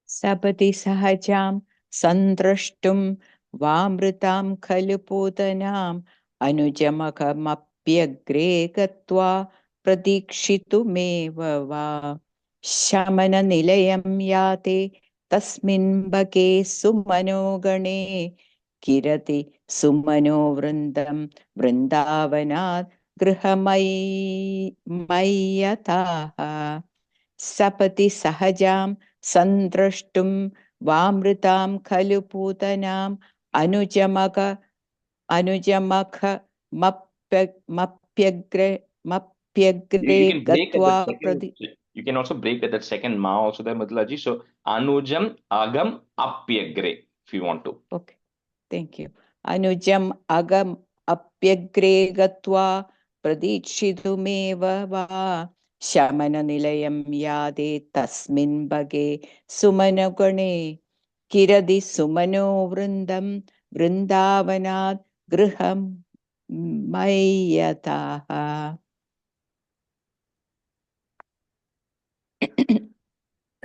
Sapati sahajam sandrashtum vamritam khalu putanam anujamagamapyagre gatva pratikshitumeva va shamana nilayam yate tasmin bake sumano gane kirati sumano vrindam vrindavanat grihamayataha. Sapati sahajam sandrashtum vamritam khalu putanam anujamaka mapyagre gatva prati. You can also break at that second ma also there, Madhulaji. So anujam agam apyagre if you want to. Okay, thank you. Anujam agam apyagre gatva pradikshitumeva va shamana nilayam yade tasmin bage sumano gane kiradi sumano vrindam vrindavanat griham mayataha.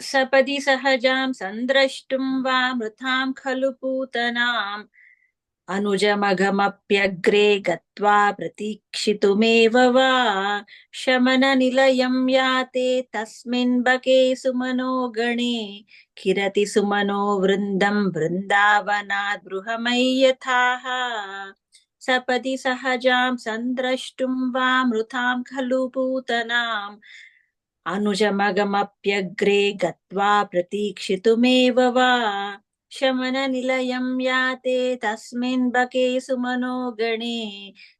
सपदि सहजां सन्द्रष्टुं वा मृतां खलु पूतनाम् अनुजमघमप्यग्रे गत्वा प्रतीक्षितुमेव वा शमननिलयं याते तस्मिन् बके सुमनो गणे किरति सुमनो वृन्दं वृन्दावनात् बृहमयि यथाः सपदि सहजां सन्द्रष्टुं वा मृतां खलु पूतनाम् अनुजमगमप्यग्रे गत्वा प्रतीक्षितुमेव वा शमननिलयं याते तस्मिन् बके सुमनो गणे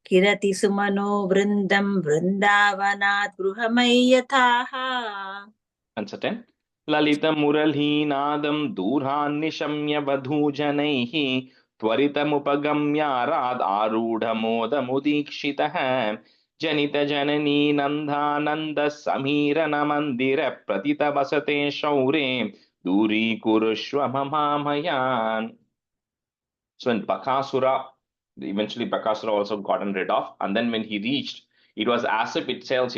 किरति सुमनो वृन्दं वृन्दावनात् गृहमयि यथाः Uncertain. ललितमुरलीनादं दूरान्निशम्य वधूजनैः त्वरितमुपगम्याराद् आरूढमोदमुदीक्षितः जनितजननी नन्दानन्दः समीरनमन्दिरप्रतितवसते शौरे दूरीकुरुष्व ममामयान्. So when Bakasura, eventually Bakasura also gotten rid of, and then when he reached, it was as if it tells,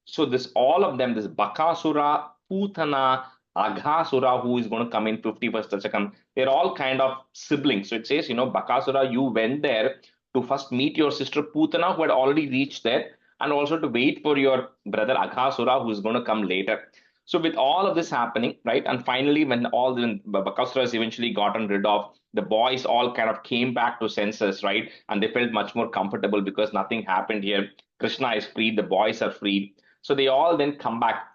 so this all of them, this Bakasura, Putana, Aghasura, who is going to come in 51st Dasakam, they're all kind of siblings. So it says, Bakasura, you went there to first meet your sister Putana, who had already reached there, and also to wait for your brother Aghasura, who is going to come later. So with all of this happening, right, and finally when all the Bakasura is eventually gotten rid of, the boys all kind of came back to senses, right? And they felt much more comfortable because nothing happened here. Krishna is free, the boys are free. So they all then come back.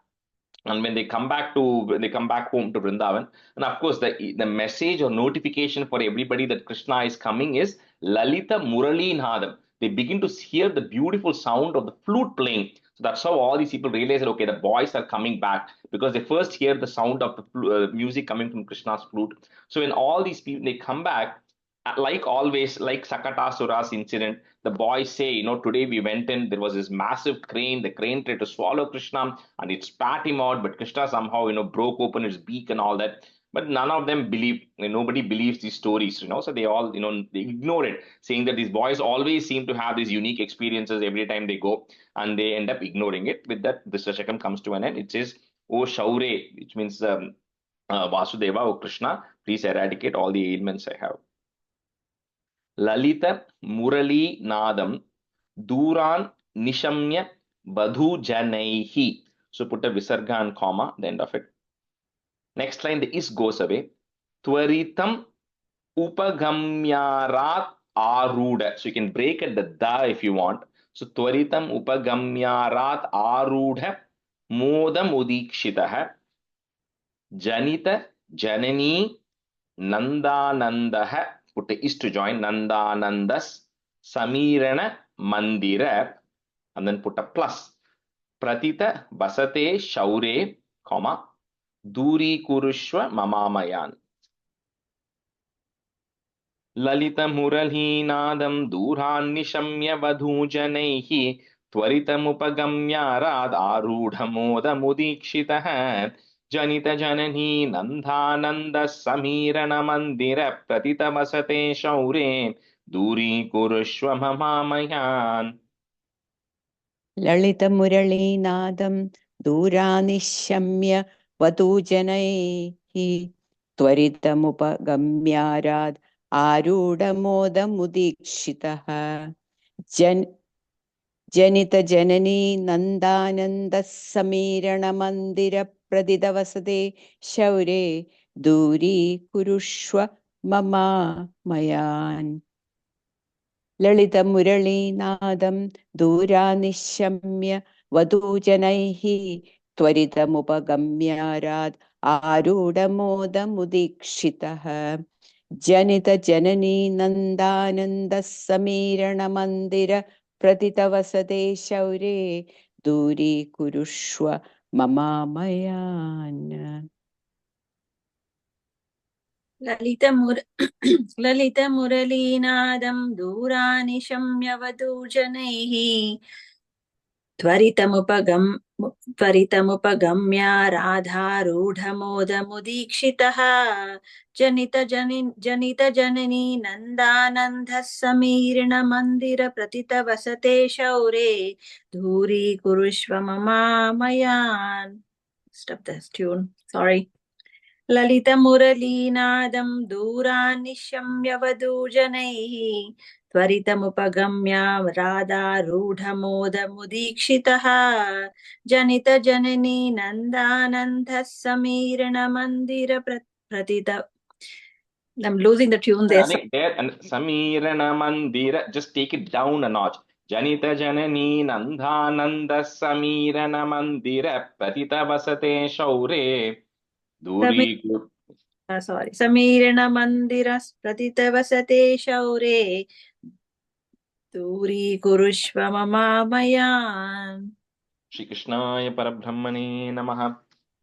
And when they come back home to Vrindavan, and of course the message or notification for everybody that Krishna is coming is Lalita Murali Nadam. They begin to hear the beautiful sound of the flute playing. So that's how all these people realize that, okay, the boys are coming back, because they first hear the sound of the music coming from Krishna's flute. So when all these people, they come back, like always, like Sakatasura's incident, the boys say, today we went in, there was this massive crane, the crane tried to swallow Krishna and it spat him out, but Krishna somehow, broke open its beak and all that. But none of them believe, nobody believes these stories, so they all, they ignore it, saying that these boys always seem to have these unique experiences every time they go, and they end up ignoring it. With that, this Dashakam comes to an end. It says, O Shaure, which means Vasudeva, O Krishna, please eradicate all the ailments I have. Lalita Murali Nadam Duran Nishamya Badhu Janaihi. So put a visarga and comma, the end of it. Next line, the is goes away. Tvaritam Upagamyarat Aruda. So you can break at the da if you want. So Tvaritam Upagamyarat Aruda Modam Udikshitaha Janita Janani Nandanandaha. Put a is to join Nandanandas Samirana Mandira, and then put a plus. Pratita Basate Shaure, comma, Duri Kurushwa Mamamayan. Lalita Muralhi Nadam Duran Nishamya Vadhujanaihi Tvaritamupagамyarad Arudha Mudikshitaha Janita Janani Nandhananda Samirana Mandira Pratita Vasate Shaure Duri Kurushwa Mamamayan. Lalita Murali Nadam Duranishamya Vatujanaihi Tvaritamupagамyarad Arudamodamudikshitaha Janita Janani Nandananda Samirana Mandira Pradidavasade Shaure Duri Kurushwa Mama Mayan. Lalita Murali Nadam Duranishamya Vadujanaihi Tvaritamupagамyarad Arudamodamudikshitaha Janita Janani Nandananda Samirana Mandira Pratitavasade Shaure Duri Kurushwa Mama Mayan. ललितमुरलीनादं दूरानिशम्य वधूजनैः त्वरितमुपगम्य राधारूढमोदमुदीक्षितः जनितजननी नन्दानन्दः समीर्णमन्दिरप्रतितवसते शौरे धूरीकुरुष्व ममामयान्. stop this tune. Sorry. Lalita Muraleenadam Duranishamya Vadurjanaihi Tvaritamupagambya Radha Rudha Mudikshitaha Janita Janani Nandanandha Samirana Mandira Pratita. I'm losing the tune there. I think there and Samirana Mandira, just take it down a notch. Janita Janani Nandhananda Samirana Mandira Pratita Vasate Shaure Duri. Sorry. Samirana Mandira Pratita Vasate Shaure Duri Kurushva Mamamayan. Shri Krishnaya Parabrahmane Namaha.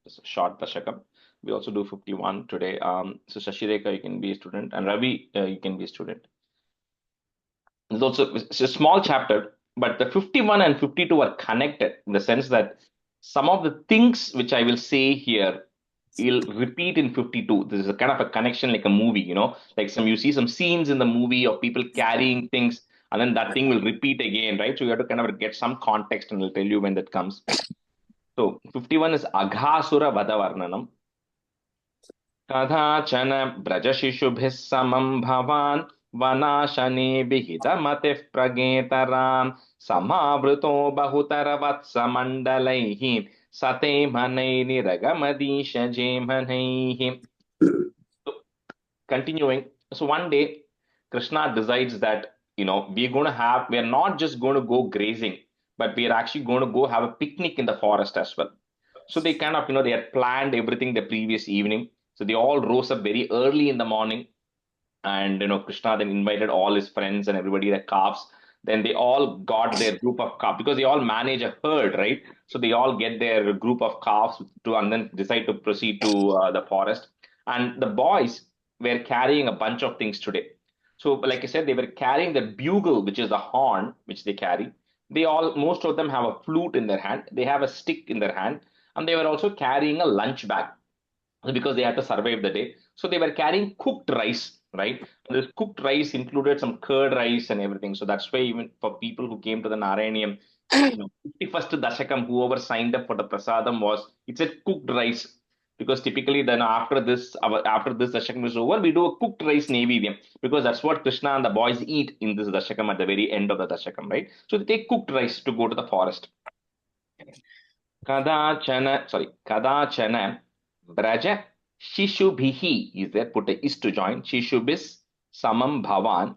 It's a short Dashakam. We also do 51 today. So Shashireka, you can be a student, and Ravi, you can be a student. It's a small chapter, but the 51 and 52 are connected in the sense that some of the things which I will say here will repeat in 52. This is a kind of a connection like a movie, like you see some scenes in the movie of people carrying things, and then that thing will repeat again, right? So you have to kind of get some context, and I'll tell you when that comes. So 51 is Aghasura Vadavarnanam. Kadhachana Brajashishubhis Samam Bhavan Vanashane Vihitamativ Pragetaram Samavruto Bahutara Vatsa Mandalaihi Sate Manai Niragamadish Jemanaihi. Continuing, so one day Krishna decides that we are not just going to go grazing, but we are actually going to go have a picnic in the forest as well. So they kind of they had planned everything the previous evening. So they all rose up very early in the morning, and Krishna then invited all his friends and everybody, the calves. Then they all got their group of calves because they all manage a herd, right? So they all get their group of calves and then decide to proceed to the forest. And the boys were carrying a bunch of things today. So, like I said, they were carrying the bugle, which is the horn which they carry. Most of them have a flute in their hand. They have a stick in their hand, and they were also carrying a lunch bag because they had to survive the day. So they were carrying cooked rice, right? And this cooked rice included some curd rice and everything. So that's why even for people who came to the Narayaneeyam, 51st Dashakam, whoever signed up for the prasadam it said cooked rice. Because typically then after this Dashakam is over, we do a cooked rice Naivedyam. Because that's what Krishna and the boys eat in this Dashakam at the very end of the Dashakam, right? So they take cooked rice to go to the forest. Kadachana Braja Shishubhihi is there, put a is to join. Shishubis Samam Bhavan,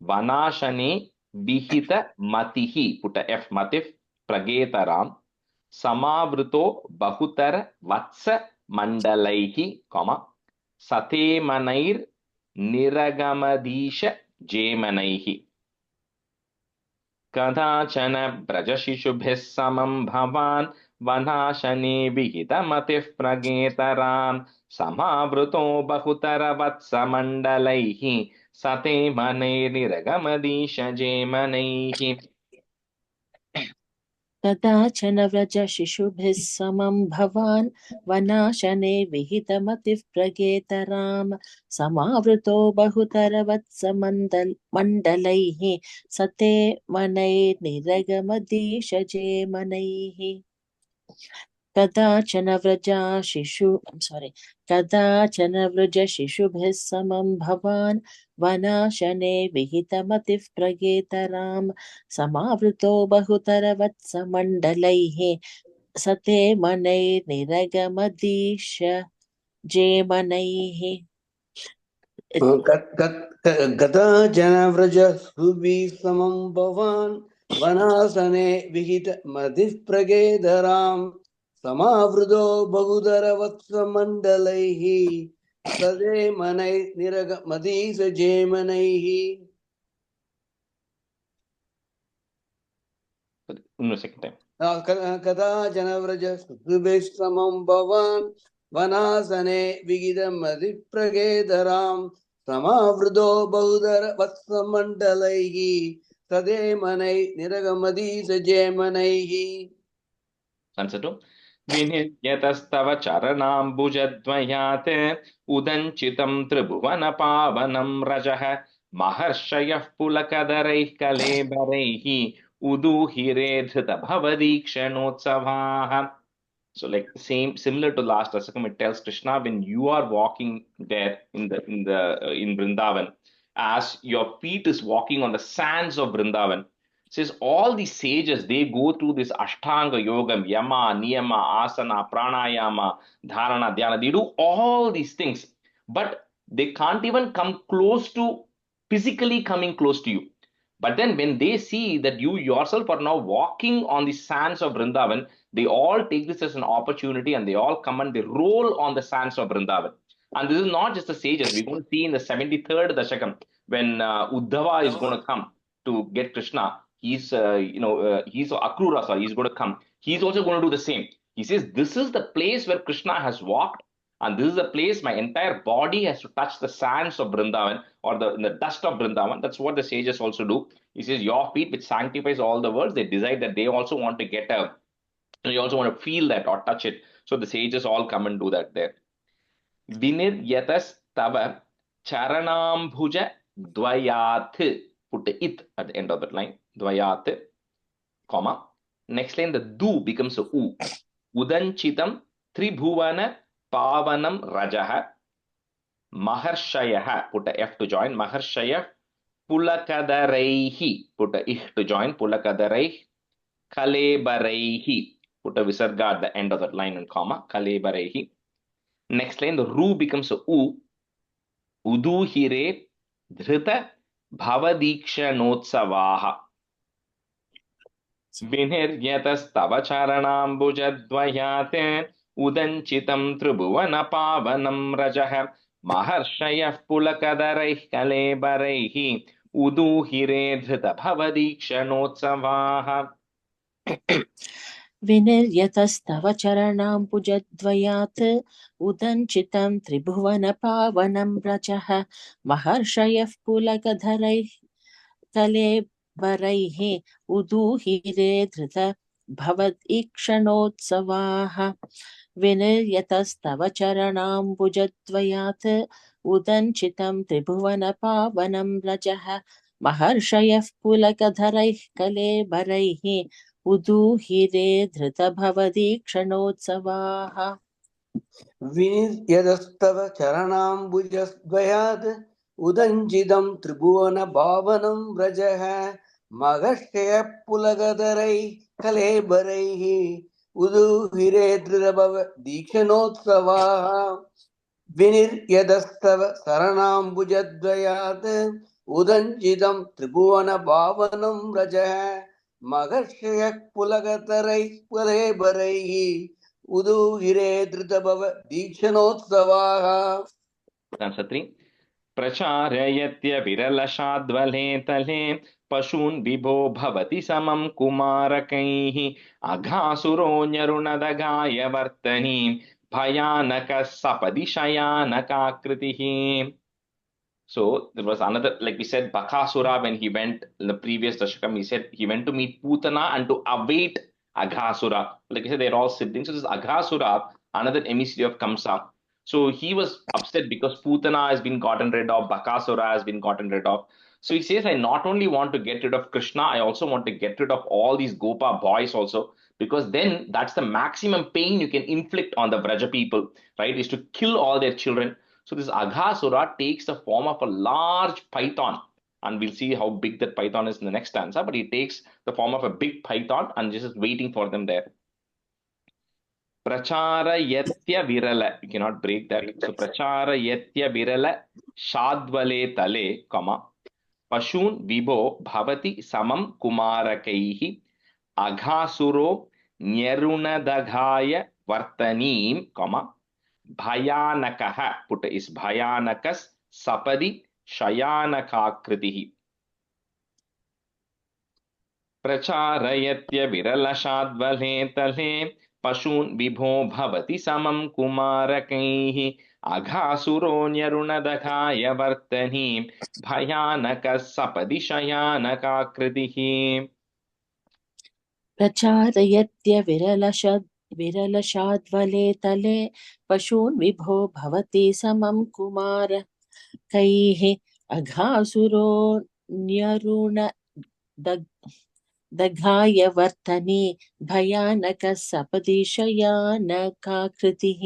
Vanashane Vihita Matihi, put a F Matif, Pragetaram, Samavruto Bahutara Vatsa Mandalaihi, Sate Manair Niragamadisha Jemanaihi. Kadachana Brajashishubhis Samam Bhavan Vanashane Vihitamativ Pragetaram Samavruto Bahutara Vatsa Mandalaihi Sate Mane Niragamadisha Jemanaihi. Kadachana Vrajashishubhis Samam Bhavan Vanashane Vihitamativ Pragetaram Samavruto Bahutara Vatsa Mandalaihi Sate Manai Niragamadisha Jemanaihi. Kadachana Vrajashishubhis Samam Bhavan Vanashane Vihitamatif Pragetaram Samavruto Bahutara Vatsa Mandalaihi Sate Manai Niragamadisha Jemanaihi. Kadachana Vrajashubhis Samam Bhavan Vanasane Vihitamativ Pragetaram Samavruto Bahutara Vatsa Mandalaihi Sade Manai Niragamadisha Jemanaihi. No, second time. Kadachana Vrajashubhis Samam Bhavan Vanasane Vihitamativ Pragetaram Samavruto Bahutara Vatsa Mandalaihi Sade Manai Niragamadisha Jemanaihi. Answer to Vinhyatastava Charanam Bujadvayate Udanchitam Tribhuvana Pavanam Rajaha Maharshayah Pulakadarai Kalebarehi Udu Hiredhita Bhavadikshanotsavaha. So like similar to last Dasakam, it tells Krishna when you are walking there in Vrindavan, as your feet is walking on the sands of Vrindavan. Says all the sages, they go through this Ashtanga Yogam, Yama, Niyama, Asana, Pranayama, Dharana, Dhyana. They do all these things, but they can't even come close to physically coming close to you. But then when they see that you yourself are now walking on the sands of Vrindavan, they all take this as an opportunity and they all come and they roll on the sands of Vrindavan. And this is not just the sages. We're going to see in the 73rd Dashakam when Uddhava is going to come to get Krishna. He's Akrura, sorry, he's going to come. He's also going to do the same. He says, this is the place where Krishna has walked, and this is the place my entire body has to touch the sands of Vrindavan or the dust of Vrindavan. That's what the sages also do. He says, your feet, which sanctifies all the worlds, they decide that they also want to get you also want to feel that or touch it. So the sages all come and do that there. Vinir yatas tava charanambhuja dvayat. Put the it at the end of that line. Dvayat, comma. Next line, the du becomes a u. Udanchitam tribhuvana pavanam rajaha. Maharshayah, put a F to join. Maharshayah pulakadaraihi, put a ich to join. Pulakadarai kalebaraihi, put a visarga at the end of that line and comma. Kalebaraihi. Next line, the ru becomes a u. Uduhire dhrita bhavadikshanotsawaha. Vinhiryatastava charanambujadvayate udanchitam tribhuvana pavanam rajah maharshayah pulakadaraih kalebaraihi uduhire dhrita bhavadikshanotsawaha. विनिर्यतस्तव चरणाम्बुजद्वयात् उदञ्चितं त्रिभुवनपावनं रजः महर्षयः पुलकधरैः कलेबरैः उदूहिरे धृत भवदीक्षणोत्सवाः विनिर्यतस्तव चरणाम्बुजद्वयात् उदञ्चितं त्रिभुवनपावनं रजः महर्षयः पुलकधरैः कलेबरैः उदूहिरे धृतभवदीक्षणोत्सवाः विनिर्यदस्तव चरणाम्बुजद्वयात् उदञ्चितं त्रिभुवनभावनं व्रजः मगर्षयः पुलकधरैः कलेबरैः उदूहिरे धृतभव दीक्षणोत्सवाः विनिर्यदस्तव शरणाम्बुजद्वयात् उदञ्चितं त्रिभुवनभावनं व्रजः मगर्षयः पुलकधरैः कलेबरैः उदूहिरे धृतभव दीक्षणोत्सवाः. Answer 3. प्रचारयत्य विरलशाद्वले तले पशून् विभो भवति समं कुमारकैः अघासुरोऽन्यरुणदगाय वर्तनीं भयानकः सपदि शयानकाकृतिः. So there was another, like we said, Bakasura, when he went in the previous Dashakam, he said he went to meet Putana and to await Aghasura. Like I said, they're all siblings. So this Aghasura, another emissary of Kamsa. So he was upset because Putana has been gotten rid of, Bakasura has been gotten rid of. So he says, I not only want to get rid of Krishna, I also want to get rid of all these Gopa boys also, because then that's the maximum pain you can inflict on the Vraja people, right? Is to kill all their children. So this Aghasura takes the form of a large python, and we'll see how big that python is in the next stanza, but he takes the form of a big python and just is waiting for them there. Pracharayatya virala, you cannot break that. So Pracharayatya virala shadvale tale, comma, Pashun vibho bhavati samam kumarakaihi Aghasuro nyarunadaghaya vartaneem, comma, Bhayanakaha, put is Bhayanakas sapadi shayanakakritihi. Pracharayatya viralashadvale tale Pashun vibho bhavati samam kumarakaihi Aghasuro nyarunadaghaya vartaneem Bhayanakas sapadi shayanakakritihi. प्रचारयत्य विरलशाद्वले तले पशून् विभो भवति समं कुमारकैः अघासुरो दघाय वर्तने भयानक सपदिशयानकाकृतिः.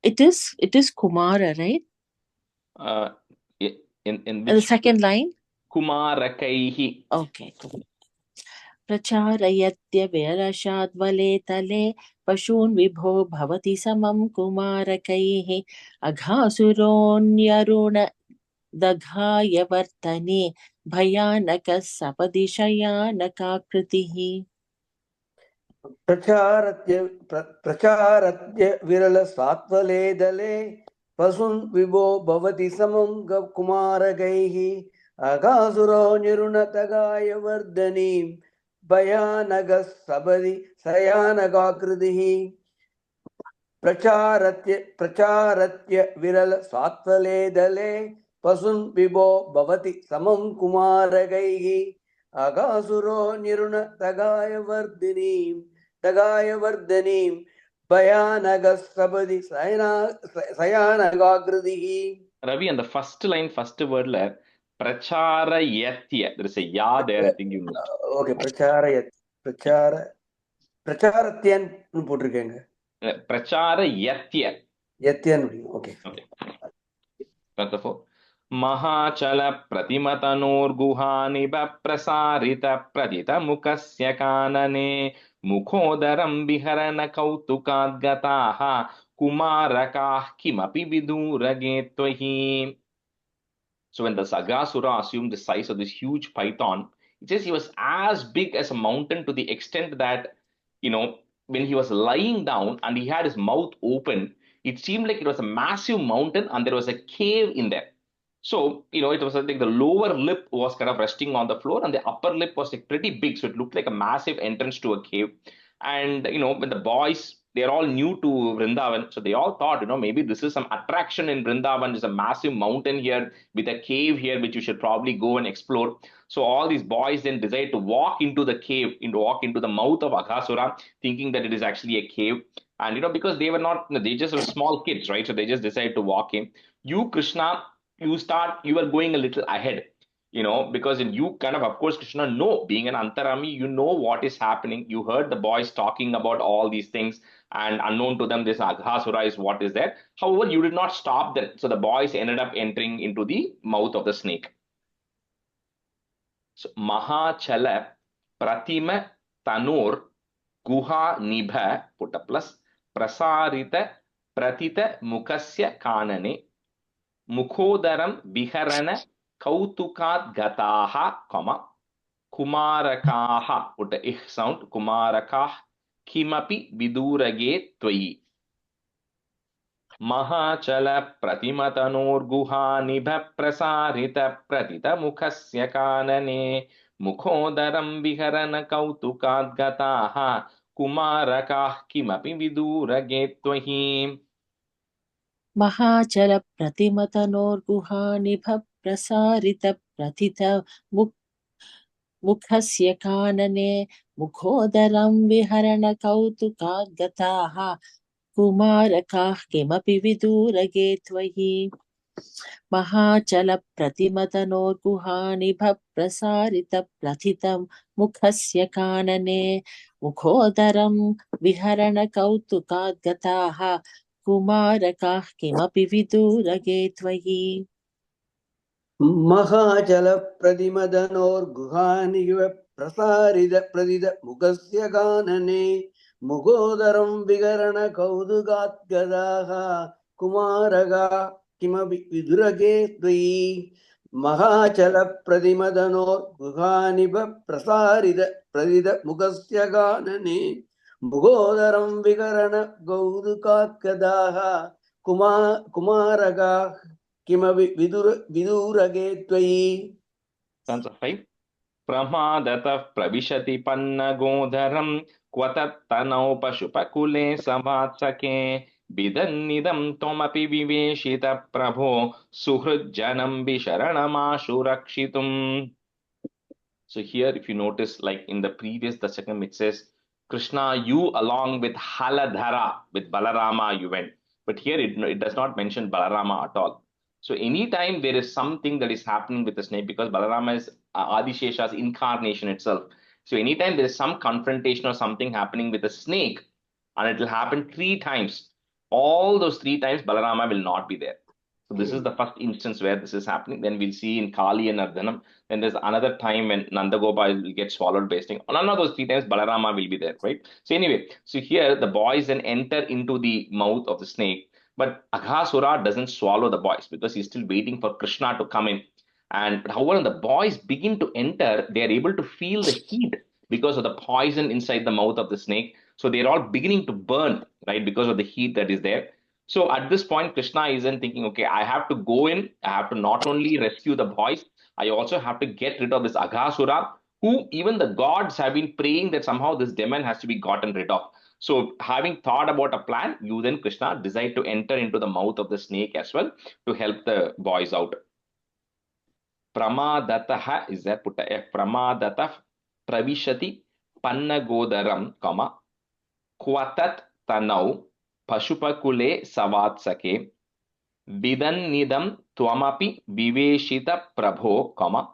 It is Kumara, right? In The which second line? Kumarakaihi. Okay. प्रचारयत्य विरशाद्वले तले पशून् विभो भवति समं कुमारकैः अघासुरोऽन्यरुण दघाय वर्तने भयानकः सपदिशयानकाकृतिः. प्रचारत्य विरल सात्वले दले पशुन् विभो भवति समं कुमारकैः अघासुरो निरुणतगाय वर्धनीं भयानकः सपदि शयानकाकृतिः. प्रचारत्य विरल सात्वले दले पशुन् विभो भवति समं कुमारकैः अघासुरो निरुण तगाय वर्धनीं भयानकः सपदि शयानकाकृतिः. Ravi, on the first line, first word, Pracharayatya. There is a ya there, I think you know. Okay, பிரச்சாரத்தியன் போட்டிருக்கேங்க. Pracharayatya. யத்தியன். Okay. महाचल प्रतिमतनोर्गुहानिभ प्रसारित प्रदित मुखस्य कानने मुखोदरं विहरन कौतुकाद्गताः कुमारकाः किमपि विदूरगे त्वहि. So when the Sagasura assumed the size of this huge python, it says he was as big as a mountain to the extent that, when he was lying down and he had his mouth open, it seemed like it was a massive mountain and there was a cave in there. So, it was like the lower lip was kind of resting on the floor and the upper lip was like pretty big. So it looked like a massive entrance to a cave. And, when the boys, they're all new to Vrindavan. So they all thought, maybe this is some attraction in Vrindavan. There's a massive mountain here with a cave here, which you should probably go and explore. So all these boys then decided to walk into the cave, walk into the mouth of Aghasura, thinking that it is actually a cave. And, because they were not, they just were small kids, right? So they just decided to walk in. You, Krishna, you are going a little ahead, because you kind of course, Krishna, know, being an Antarami, you know what is happening. You heard the boys talking about all these things, and unknown to them, this Aghasura is what is there. However, you did not stop there. So the boys ended up entering into the mouth of the snake. So, Mahachala Pratima Tanur Guha Nibha, put a plus, Prasarita Pratita Mukasya Kanane Mukhodaram Viharana Kautukat Gataha, Kumarakaha, put a ich sound, Kumarakah, Kimapi Vidurage Twai. Mahachala Pratimatanor Guha Nibha Prasarita Pratita Mukasya Kanane Mukhodaram Viharana Kautukat Gataha, Kumarakah, Kimapi Vidurage Twai. महाचल प्रतिमतनोर्गुहानिभ प्रसारित प्रथित मुखस्य कानने मुखोदरं विहरण कौतुकाद्गताः कुमारकाः किमपि विदूरगे त्वयि. महाचल प्रतिमतनोर्गुहानिभ प्रसारित प्रथित मुखस्य कानने मुखोदरं विहरण कौतुकाद्गताः कुमारकाः किमपि विदूरगे त्वयि. महाचल प्रतिमदनोर्गुहानिव प्रसारित प्रदित मुखस्य कानने मुखोदरं विहरण कौतुकाद्गताः कुमारका किमपि विदुरगे त्वयि. महाचल प्रतिमदनोर्गुहानिव प्रसारित प्रदित मुखस्य कानने मुखोदरं विहरण कौतुकाद्गताः कुमारका किमपि विदूरगे त्वयि. Stanza 5. Pramadata pravisati pannagodharam kvatattanau pashupakule savatsake bidannidam tomapi viveshita prabho suhrijjanam visharanamashu. So here, if you notice, like in the previous Dasakam, it says, Krishna, you along with Haladhara, with Balarama, you went. But here it does not mention Balarama at all. So anytime there is something that is happening with the snake, because Balarama is Adishesha's incarnation itself. So anytime there is some confrontation or something happening with a snake, and it will happen 3 times, all those 3 times Balarama will not be there. So this is the first instance where this is happening. Then we'll see in Kali and Ardhanam. Then there's another time when Nandagopal will get swallowed by a snake. None of those 3 times Balarama will be there, right? So anyway, so here the boys then enter into the mouth of the snake. But Aghasura doesn't swallow the boys because he's still waiting for Krishna to come in. And however, when the boys begin to enter, they are able to feel the heat because of the poison inside the mouth of the snake. So they're all beginning to burn, right, because of the heat that is there. So at this point, Krishna isn't thinking, okay, I have to go in, I have to not only rescue the boys, I also have to get rid of this Aghasura, who even the gods have been praying that somehow this demon has to be gotten rid of. So having thought about a plan, you then, Krishna, decide to enter into the mouth of the snake as well to help the boys out. Pramadataha is there, put a Pramadata pravishati pannagodaram, comma, kvatat tanau pashupakule savatsake vidannidam twamapi viveshita prabho, comma,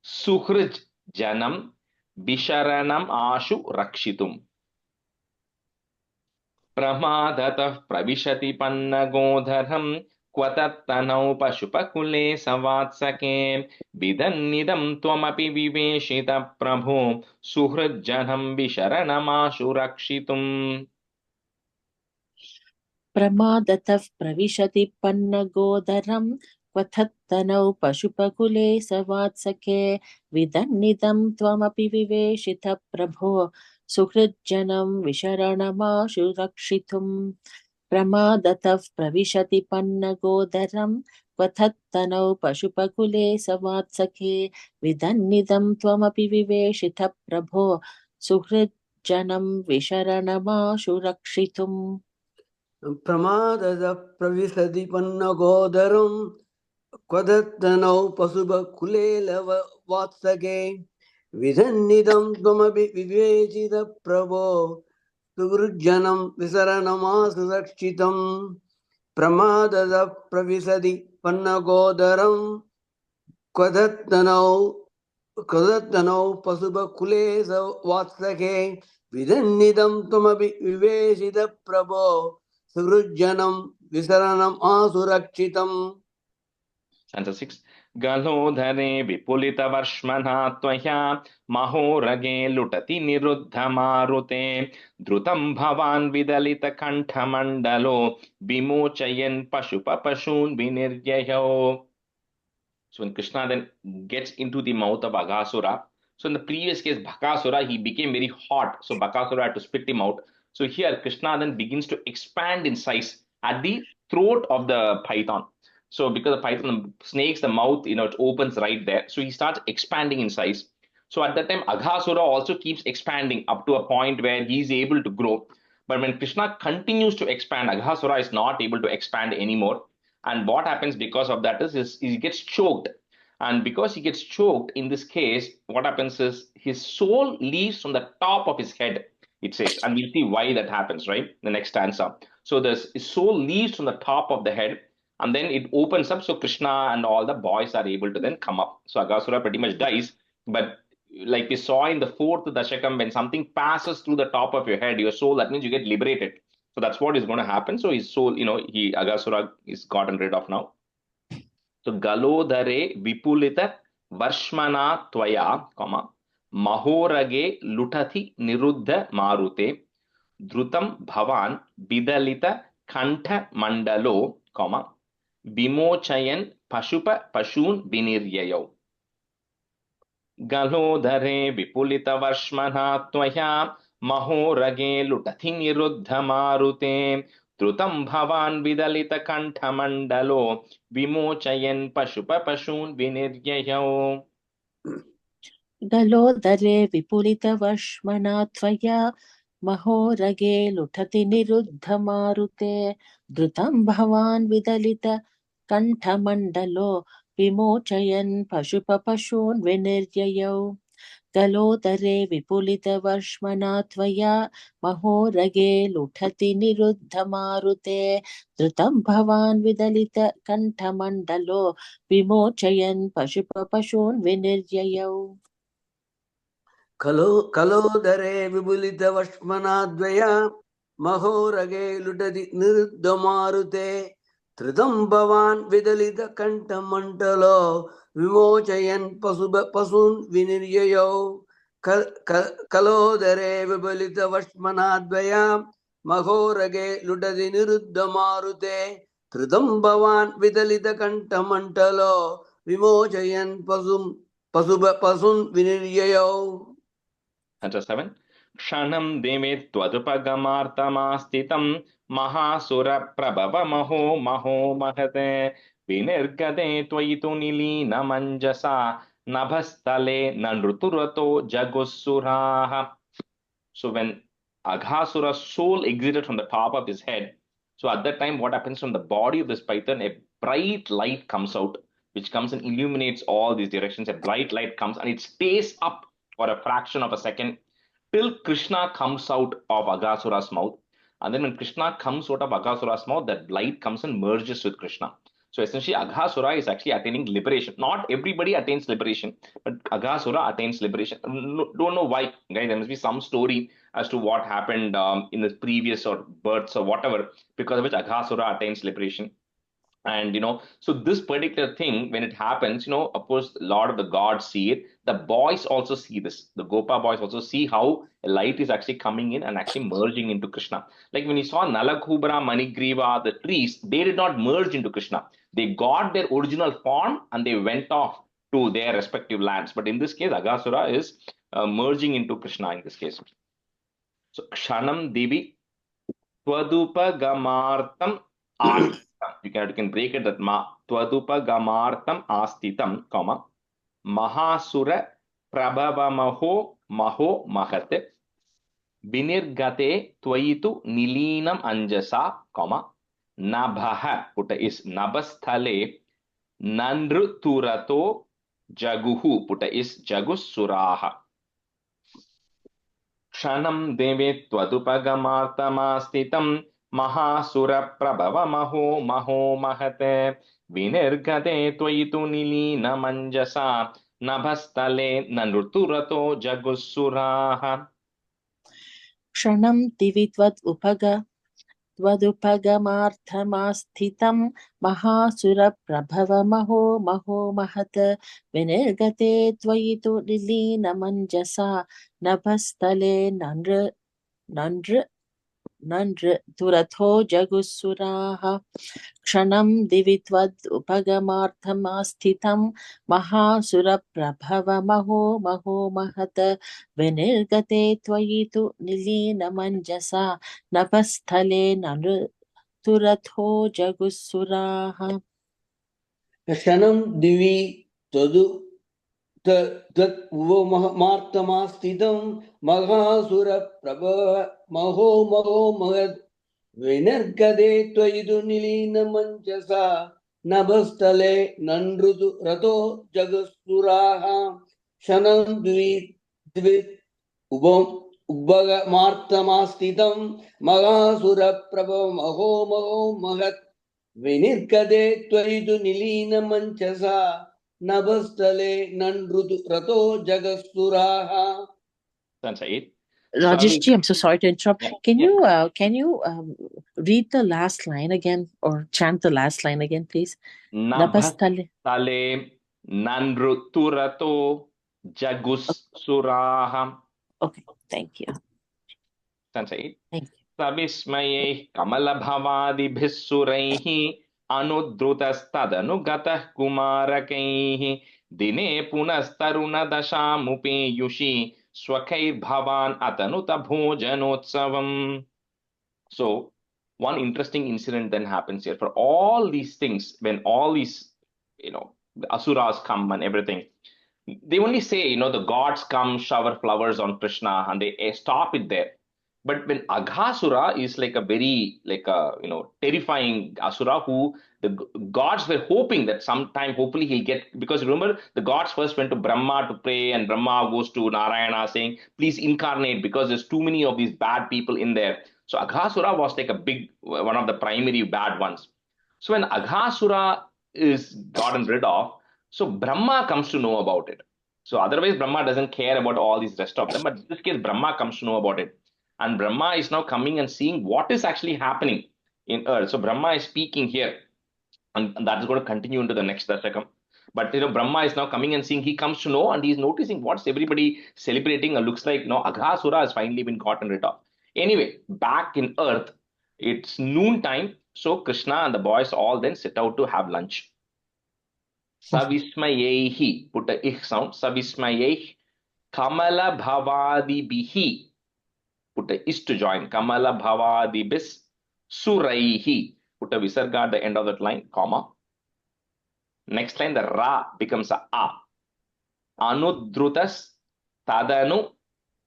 suhrij janam visharanam ashu rakshitum. Pramadata pravishati pannagodharam kvatattanau pashupakule savatsake vidannidam twamapi viveshita prabho suhrjanam visharanamashu rakshitum. प्रमादतः प्रविशति पन्नगोदरं क्वथत्तनौ पशुपकुले सवात्सके विदन्निदं त्वमपि विवेशितः प्रभो सुहृज्जनं विशरणमाशु रक्षितुम् प्रमादतः प्रविशति पन्नगोदरं क्वथत्तनौ पशुपकुले सवात्सके विदन्निदं त्वमपि विवेशितः प्रभो सुहृज्जनं विशरणमाशु रक्षितुम् प्रमादतः प्रविशति पन्नगोदरं क्वथत्तनौ पशुपकुले वात्सके विदन्निदं त्वमपि विवेचितः प्रभो सुहृज्जनं विसरणमासु रक्षितम् प्रमादतः प्रविशति पन्नगोदरं क्वथत्तनौ पशुपकुले वात्सके विदन्निदं त्वमपि विवेशितः प्रभो सुहृज्जनं विसरणम् आसुरक्षितम्. Answer 6. Galodhare vipulita varshmana tvaya mahorage lutati niruddha marute drutam bhavan vidalita kantha mandalo vimochayan pashupa pashun viniryayo. So when Krishna then gets into the mouth of Aghasura, so in the previous case, Bhakasura, he became very hot. So Bhakasura had to spit him out. So here, Krishna then begins to expand in size at the throat of the python. So because the python snakes, the mouth, it opens right there. So he starts expanding in size. So at that time, Aghasura also keeps expanding up to a point where he is able to grow. But when Krishna continues to expand, Aghasura is not able to expand anymore. And what happens because of that is he gets choked. And because he gets choked, in this case, what happens is his soul leaves from the top of his head, it says. And we'll see why that happens, right? The next stanza. So his soul leaves from the top of the head, and then it opens up. So Krishna and all the boys are able to then come up. So Aghasura pretty much dies. But like we saw in the 4th Dasakam, when something passes through the top of your head, your soul, that means you get liberated. So that's what is going to happen. So his soul, Aghasura is gotten rid of now. So Galodhare vipulita varshmana tvaya, comma, mahorage lutati niruddha marute drutam bhavan vidalita kantha mandalo, comma, vimochayan pashupa pashun viniryayo. Galodhare vipulita varshmana tvaya mahorage lutati niruddha marute drutam bhavan vidalita kantha mandalo vimochayan pashupa pashun viniryayo. गलोदरे विपुलितवर्ष्मणा त्वया महोरगे लुठति निरुद्धमारुते धृतं भवान् विदलित कण्ठमण्डलो विमोचयन् पशुपशून् विनिर्ययौ गलोदरे विपुलितवर्ष्मणा त्वया महोरगे लुठति निरुद्धमारुते धृतं भवान् विदलितकण्ठमण्डलो विमोचयन् पशून् विनिर्ययौ कलोदरे विपुलितवश्मनाद्वया महोरगे लुटति निरुद्धमारुते धृतं भवान् विदलितकण्ठमण्डलो विमोचयन् पशून् विनिर्ययौ कलोदरे विपुलितवश्मनाद्वया महोरगे लुटति निरुद्धमारुते धृतं भवान् विदलितकण्ठमण्डलो विमोचयन् पशून् विनिर्ययौ. Chapter 7. Kshanam deme tvadupagamārtamāstitam mahāsura-prabhava-maho mahate vinirgade tvayitu nilīnamanjasa nabhastale nanruturato jagussuraha. So when Aghasura's soul exited from the top of his head, so at that time what happens from the body of this python, a bright light comes out, which comes and illuminates all these directions. A bright light comes and it stays up for a fraction of a second till Krishna comes out of Aghasura's mouth. And then when Krishna comes out of Aghasura's mouth, that light comes and merges with Krishna. So essentially, Aghasura is actually attaining liberation. Not everybody attains liberation, but Aghasura attains liberation. Don't know why, guys. There must be some story as to what happened in the previous or births or whatever, because of which Aghasura attains liberation. And so this particular thing, when it happens, of course, a lot of the gods see it. The boys also see this. The Gopa boys also see how a light is actually coming in and actually merging into Krishna. Like when you saw Nalakubra, Manigriva, the trees, they did not merge into Krishna. They got their original form and they went off to their respective lands. But in this case, Aghasura is merging into Krishna in this case. So Kshanam Devi Tvadupa Gamartam you can break it that Tvadupa Astitam, Mahasura Prabhavamaho Maho Mahate Binirgate Twayitu Nilinam Anjasa, Nabhaha, putta is Nabasthale Nandruturato Jaguhu, putta is Jagussuraha. Kshanam deve tvadupagamārtamastitam mahāsura prabhava maho mahate vinirgate tvayitu nilīna manjasa nabhastale nanruturato jagussuraha. क्षणं दिवि त्वदुपगमार्थमास्थितं महासुरप्रभवमहो महत् विनिर्गते त्वयि तु निलीनमञ्जसा नभस्थले नन्द्र दुरथो जगुस्सुराः क्षणं दिवि त्वदुपगमार्थमास्थितं महासुरप्रभवमहो महत् विनिर्गते त्वयि तु निलीनमञ्जसा नभस्थले नृतुरथो जगुस्सुराः. क्षणं दिवि तदुपगमार्थमास्थितं महासुरप्रभवमहो महत् विनिर्गते त्वयि तु निलीनमञ्जसा नभस्थले नन्दृतुरथो जगुस्सुराः. क्षणं दिवि उपगमार्थमास्थितं महासुरप्रभवमहो महत् विनिर्गते त्वयि तु निलीनमञ्जसा नभस्थले नन्दृतुरथो जगुस्सुराः. That's it. Rajeshji, I'm so sorry to interrupt. Can you read the last line again or chant the last line again, please? Nabhastale nandruturato jagussuraha. Okay, thank you. That's it. Thank you. Savismayeh kamalabhavadibhis suraihi anudrutasthadanugatah kumarakaihi dine punastaruna dashamupeyushi swakair bhavan atanuta bhojanotsavam. So one interesting incident then happens here. For all these things, when all these the asuras come and everything, they only say the gods come shower flowers on Krishna and they stop it there. But when Aghasura is like a very terrifying Asura who the gods were hoping that sometime hopefully he'll get, because remember the gods first went to Brahma to pray and Brahma goes to Narayana saying please incarnate because there's too many of these bad people in there. So Aghasura was like a big one of the primary bad ones. So when Aghasura is gotten rid of, so Brahma comes to know about it. So otherwise Brahma doesn't care about all these rest of them, but in this case Brahma comes to know about it. And Brahma is now coming and seeing what is actually happening in earth. So Brahma is speaking here, and that is going to continue into the next Dasakam. But Brahma is now coming and seeing, he comes to know and he's noticing what's everybody celebrating, and looks like Aghasura has finally been gotten rid of. Anyway, back in earth, it's noon time, so Krishna and the boys all then set out to have lunch. Savismayehi, put a ich sound, Savismayehi Kamala Bhavadibihi, put a is to join, Kamala Bhavadibis Suraihi, put a visarga at the end of that line, comma. Next line, the Ra becomes a A. Anudrutas Tadanu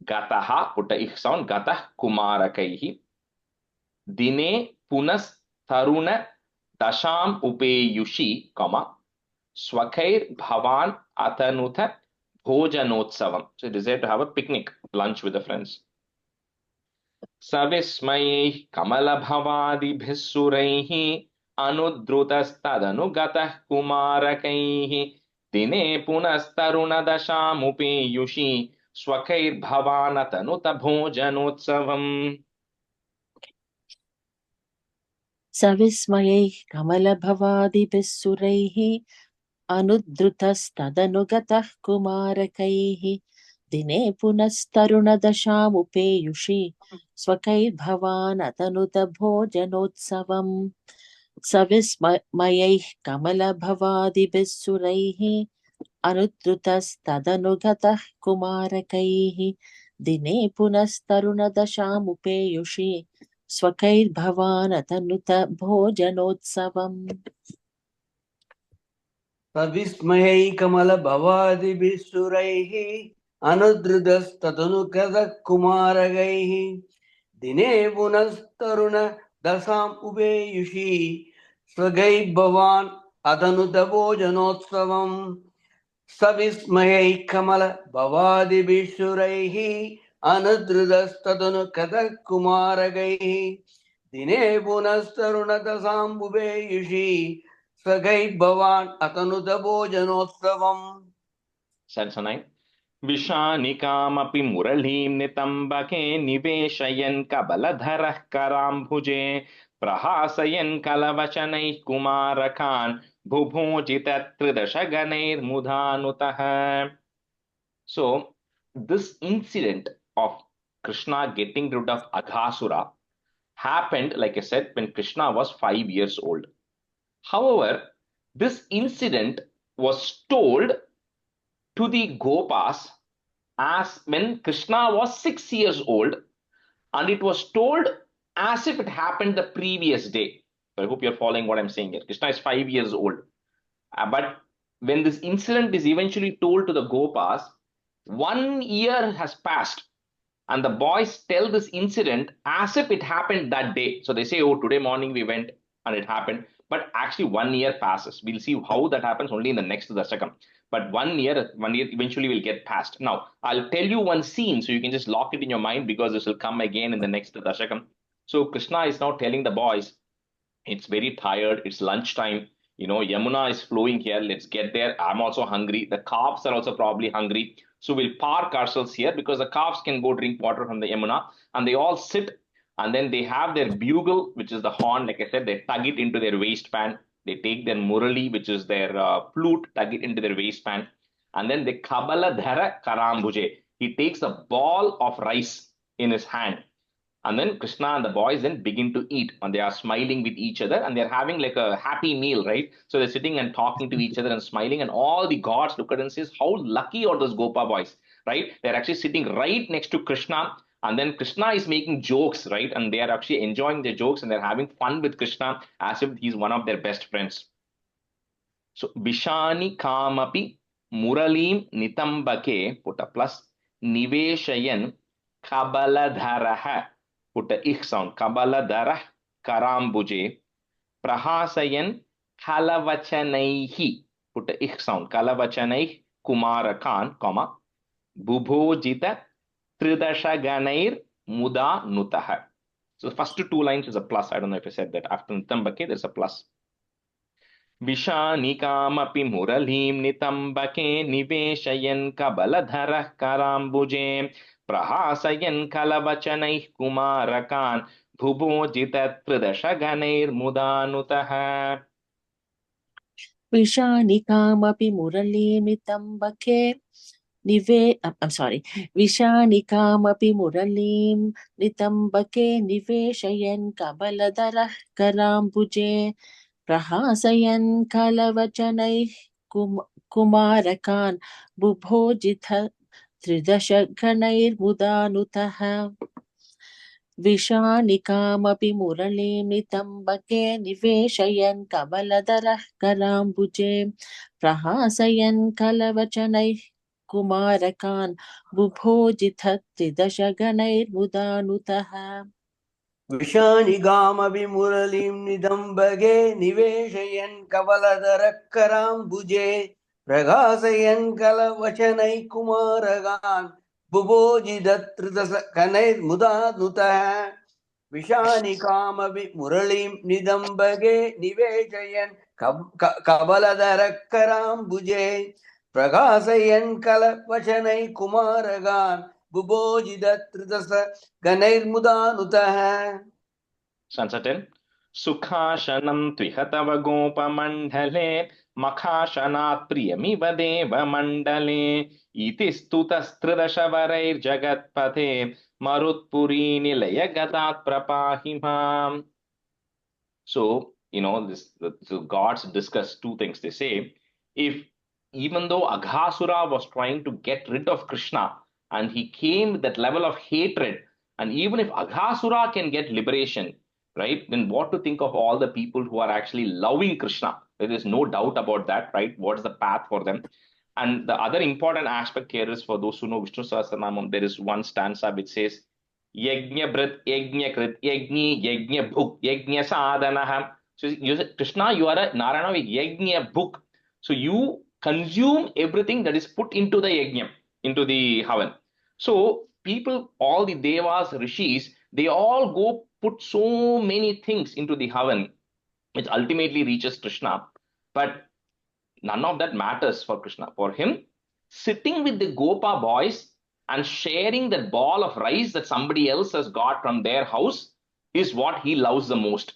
Gataha, put a ich sound, Gatah Kumarakaihi. Dine Punas Taruna Dasham Upeyushi, comma. Swakair Bhavan Atanutha Bhojanotsavam. So he decided to have a picnic, lunch with the friends. Savismayeh Kamala Bhavadibhis Suraihi Anudrutasthadanugatah Kumarakaihi Dine Punastaruna Dashamupeyushi Swakair Bhavanatanuta Bhojanotsavam. Savismayeh Kamalabhavadibhis suraihi Anudrutasthadanugatah Kumarakaihi Dine Punastarunadashamupeyushi Swakair Bhavanatanuta Bhojanotsavam. Savismayeh Kamalabhavadibhis suraihi Anudrutasthadanugatah Kumarakaihi Dine Punastarunadashamupeyushi Swakair Bhavanatanuta Bhojanotsavam. Savismayai Kamala Bhavadi Bisuraihi Anudrudastatanu Kumaragaihi Dine Punastaruna Dasam Ubeyushi Swagai Bhavan Atanuta Bhojanotsavam. Savismayai Kamala Bhavadi Bisuraihi Anudrudastatanu Kumaragaihi Dine Punastaruna Dasam Ubeyushi Swagai Bhavan Atanuta Bhojanotsavam. Stanza 9. Vishanikamapि muralim nitambake niveshayan kabaladharah karambhuje prahasayan kalavachanai kumarakan bhubhojitattridashaganeir mudhanutah. So this incident of Krishna getting rid of Aghasura happened, like I said, when Krishna was 5 years old. However, this incident was told to the Gopas as when Krishna was 6 years old, and it was told as if it happened the previous day. So I hope you're following what I'm saying here. Krishna is 5 years old. But when this incident is eventually told to the Gopas, 1 year has passed, and the boys tell this incident as if it happened that day. So they say, oh, today morning we went and it happened. But actually 1 year passes. We'll see how that happens only in the next Dasakam. But 1 year eventually will get past. Now, I'll tell you one scene so you can just lock it in your mind, because this will come again in the next Dasakam. So Krishna is now telling the boys, it's very tired, it's lunchtime, Yamuna is flowing here, let's get there. I'm also hungry. The calves are also probably hungry. So we'll park ourselves here because the calves can go drink water from the Yamuna, and they all sit, and then they have their bugle, which is the horn, like I said, they tug it into their waistband. They take their murali, which is their flute, tug it into their waistband, and then they kabaladhara karambuje. He takes a ball of rice in his hand. And then Krishna and the boys then begin to eat, and they are smiling with each other, and they're having like a happy meal, right? So they're sitting and talking to each other and smiling, and all the gods look at it and says, how lucky are those Gopa boys, right? They're actually sitting right next to Krishna, and then Krishna is making jokes, right? And they are actually enjoying their jokes, and they're having fun with Krishna as if he's one of their best friends. So Vishani Kamapi Muralim Nitambake, put a plus, Niveshayan Kabaladharaha put a ich sound. Kabaladara karambuje prahasayan kalavachanaihi, put a ich sound. Kalavachanaih kumarakan, comma, bubhojita tridashaganair muda nutaha. So the first two lines is a plus. I don't know if I said that. After Nitambake, there's a plus. विशानिकामपि मुरलीं नितम्बके निवेशयन् कबलधरः कराम्बुजे प्रहासयन् कलवचनैः कुमारकान् भुभोजितत्रिदशगणैर्मुदानुतः. Vishanikamapi muralimitam I'm sorry. Vishanikamapi muralim nitambake niveshayan kabaladara karambuje prahasayan kalavachanai kumarakan bubhojitha tridashaganair mudanutaha. Vishanikamapi muralim nitambake niveshayan kabaladara karambuje prahasayan kalavachanai kumarakan bubhojithatti dashaganair mudanutaha. Vishanigamapi muralim nidambage niveshayan kavaladarakkarambuje pragasayan kalavachanai kumaragan bubhojidatridasakanair mudanutah. Vishanikamapi muralim nidambage niveshayan kavaladarakkarambuje pragasayan kalavachanai kumaragan bubhojidatridasakanair mudanutah. Stanza 10. Sukhasanam tvihatava gopamandale makhashanat priyamiva deva mandale iti stutastridashavareir jagatpate marutpuri nilaya gadat prapahimam. So, the gods discuss two things. They say, even though Aghasura was trying to get rid of Krishna and he came with that level of hatred, and even if Aghasura can get liberation, right, then what to think of all the people who are actually loving Krishna? There is no doubt about that, right? What is the path for them? And the other important aspect here is, for those who know Vishnu Sahasranamam, there is one stanza which says, Yajna Brit, Yajna Krit, Yajni, Yajna Bhuk, Yajna Sadhanaham. So Krishna, you are a Narayana with Yajna Bhuk. So you consume everything that is put into the yajna, into the havan. So people, all the devas, rishis, they all go put so many things into the havan, which ultimately reaches Krishna. But none of that matters for Krishna. For him, sitting with the Gopa boys and sharing that ball of rice that somebody else has got from their house is what he loves the most.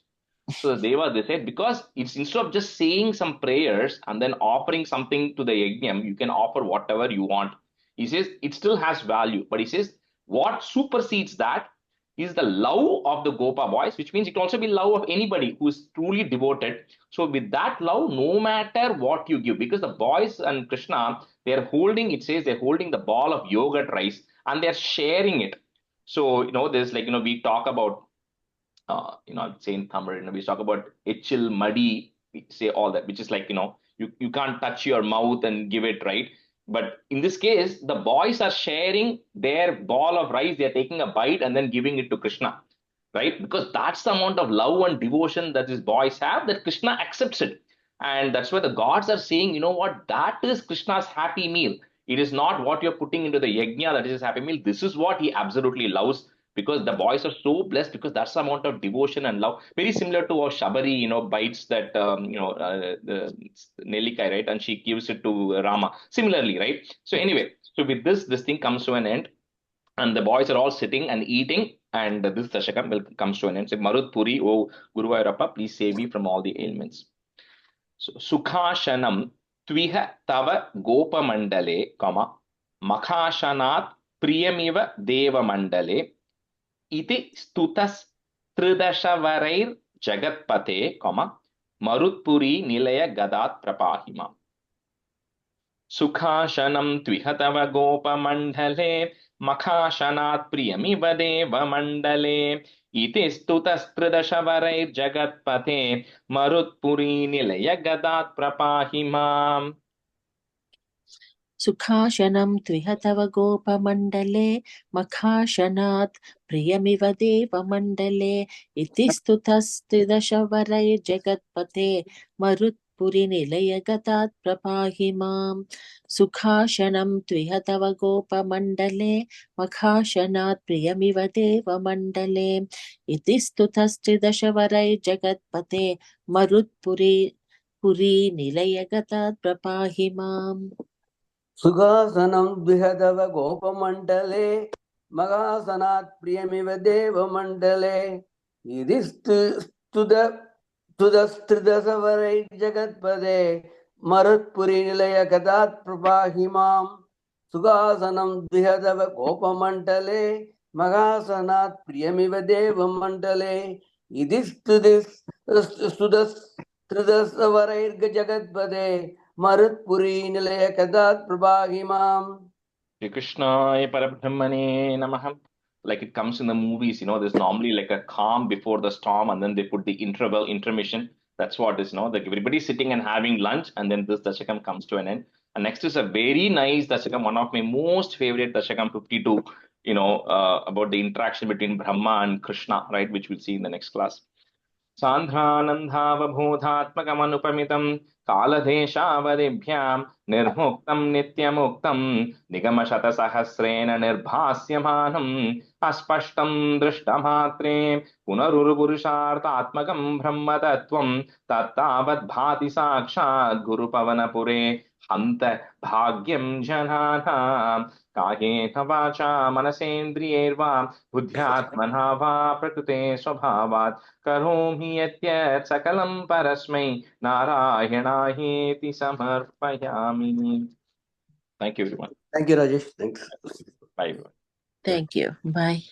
So the Devas, they said, because it's instead of just saying some prayers and then offering something to the yajnam, you can offer whatever you want. He says it still has value, but he says what supersedes that is the love of the Gopa boys, which means it can also be love of anybody who is truly devoted. So with that love, no matter what you give, because the boys and Krishna, they're holding, it says they're holding the ball of yogurt rice and they're sharing it. So, there's like, we talk about, I'd say in Tamil, we talk about echil, muddy, we say all that, which is like, you can't touch your mouth and give it, right? But in this case, the boys are sharing their ball of rice. They're taking a bite and then giving it to Krishna, right? Because that's the amount of love and devotion that these boys have, that Krishna accepts it. And that's why the gods are saying, you know what, that is Krishna's happy meal. It is not what you're putting into the yajna that is his happy meal. This is what he absolutely loves, because the boys are so blessed because that's the amount of devotion and love. Very similar to how Shabari, bites that, the Nelikai, right? And she gives it to Rama. Similarly, right? So anyway, so with this thing comes to an end. And the boys are all sitting and eating. And this Dashakam comes to an end. So Marut Puri, O Guru Vairappa, please save me from all the ailments. So Sukhashanam Tviha Tava Gopa Mandale, Makhashanat Priyamiva Deva Mandale. Iti stutas tridashavarair jagatpate, marutpuri nilaya gadat prapahima. Sukhashanam tvihatava gopa mandale, makhashanat priyamiva deva mandale. Iti stutas tridashavarair jagatpate, marutpuri nilaya gadat prapahima. सुखाशनं त्विह तव गोपमण्डले मखाशनात् प्रियमिव देवमण्डले इति स्तुतस्त्रिदशवरैर्जगत्पते मरुत्पुरिनिलयगतात् प्रपाहि माम् सुखाशनं त्विह तव गोपमण्डले मखाशनात् प्रियमिव देवमण्डले इति स्तुतस्त्रिदशवरैर्जगत्पते पुरीनिलयगतात् प्रपाहि माम् सुखासनं द्विहदव गोपमण्डले मगासनात् प्रियमिव देवमण्डले इति स्तुतस्त्रिदशवरै जगत्पदे मरुत्पुरीनिलयगतात् प्रपाहि माम् सुखासनं द्विहदव गोपमण्डले मगासनात् प्रियमिव देवमण्डले इति स्तुतस्त्रिदशवरैर्जगत्पदे Marutpuri-nilayakadat prabhagimam. Shri Krishnaya Parabrahmane Namaha. Like it comes in the movies, there's normally like a calm before the storm, and then they put the intermission. That's what is, like everybody's sitting and having lunch, and then this Dashakam comes to an end. And next is a very nice Dashakam, one of my most favorite Dashakam 52, about the interaction between Brahma and Krishna, right, which we'll see in the next class. सान्ध्रानन्दावभूतात्मकमनुपमितं कालदेशावदिभ्यां निर्मुक्तं नित्यमुक्तं निगमशतसहस्रेण निर्भास्यमानम् अस्पष्टं दृष्टमात्रे पुनरुरुपुरुषार्थात्मकं ब्रह्मतत्त्वं तत्तावद्भाति साक्षात् गुरुपवनपुरे हन्त भाग्यं जनानां कायेन वाचा मनसेन्द्रियैर्वा बुद्ध्यात्मना वा प्रकृते स्वभावात् करोमि यद्यत् सकलं परस्मै नारायणायेति समर्पयामि. Thank you, everyone. Thank you, Rajesh. Thanks. Bye, everyone. Thank you. Bye.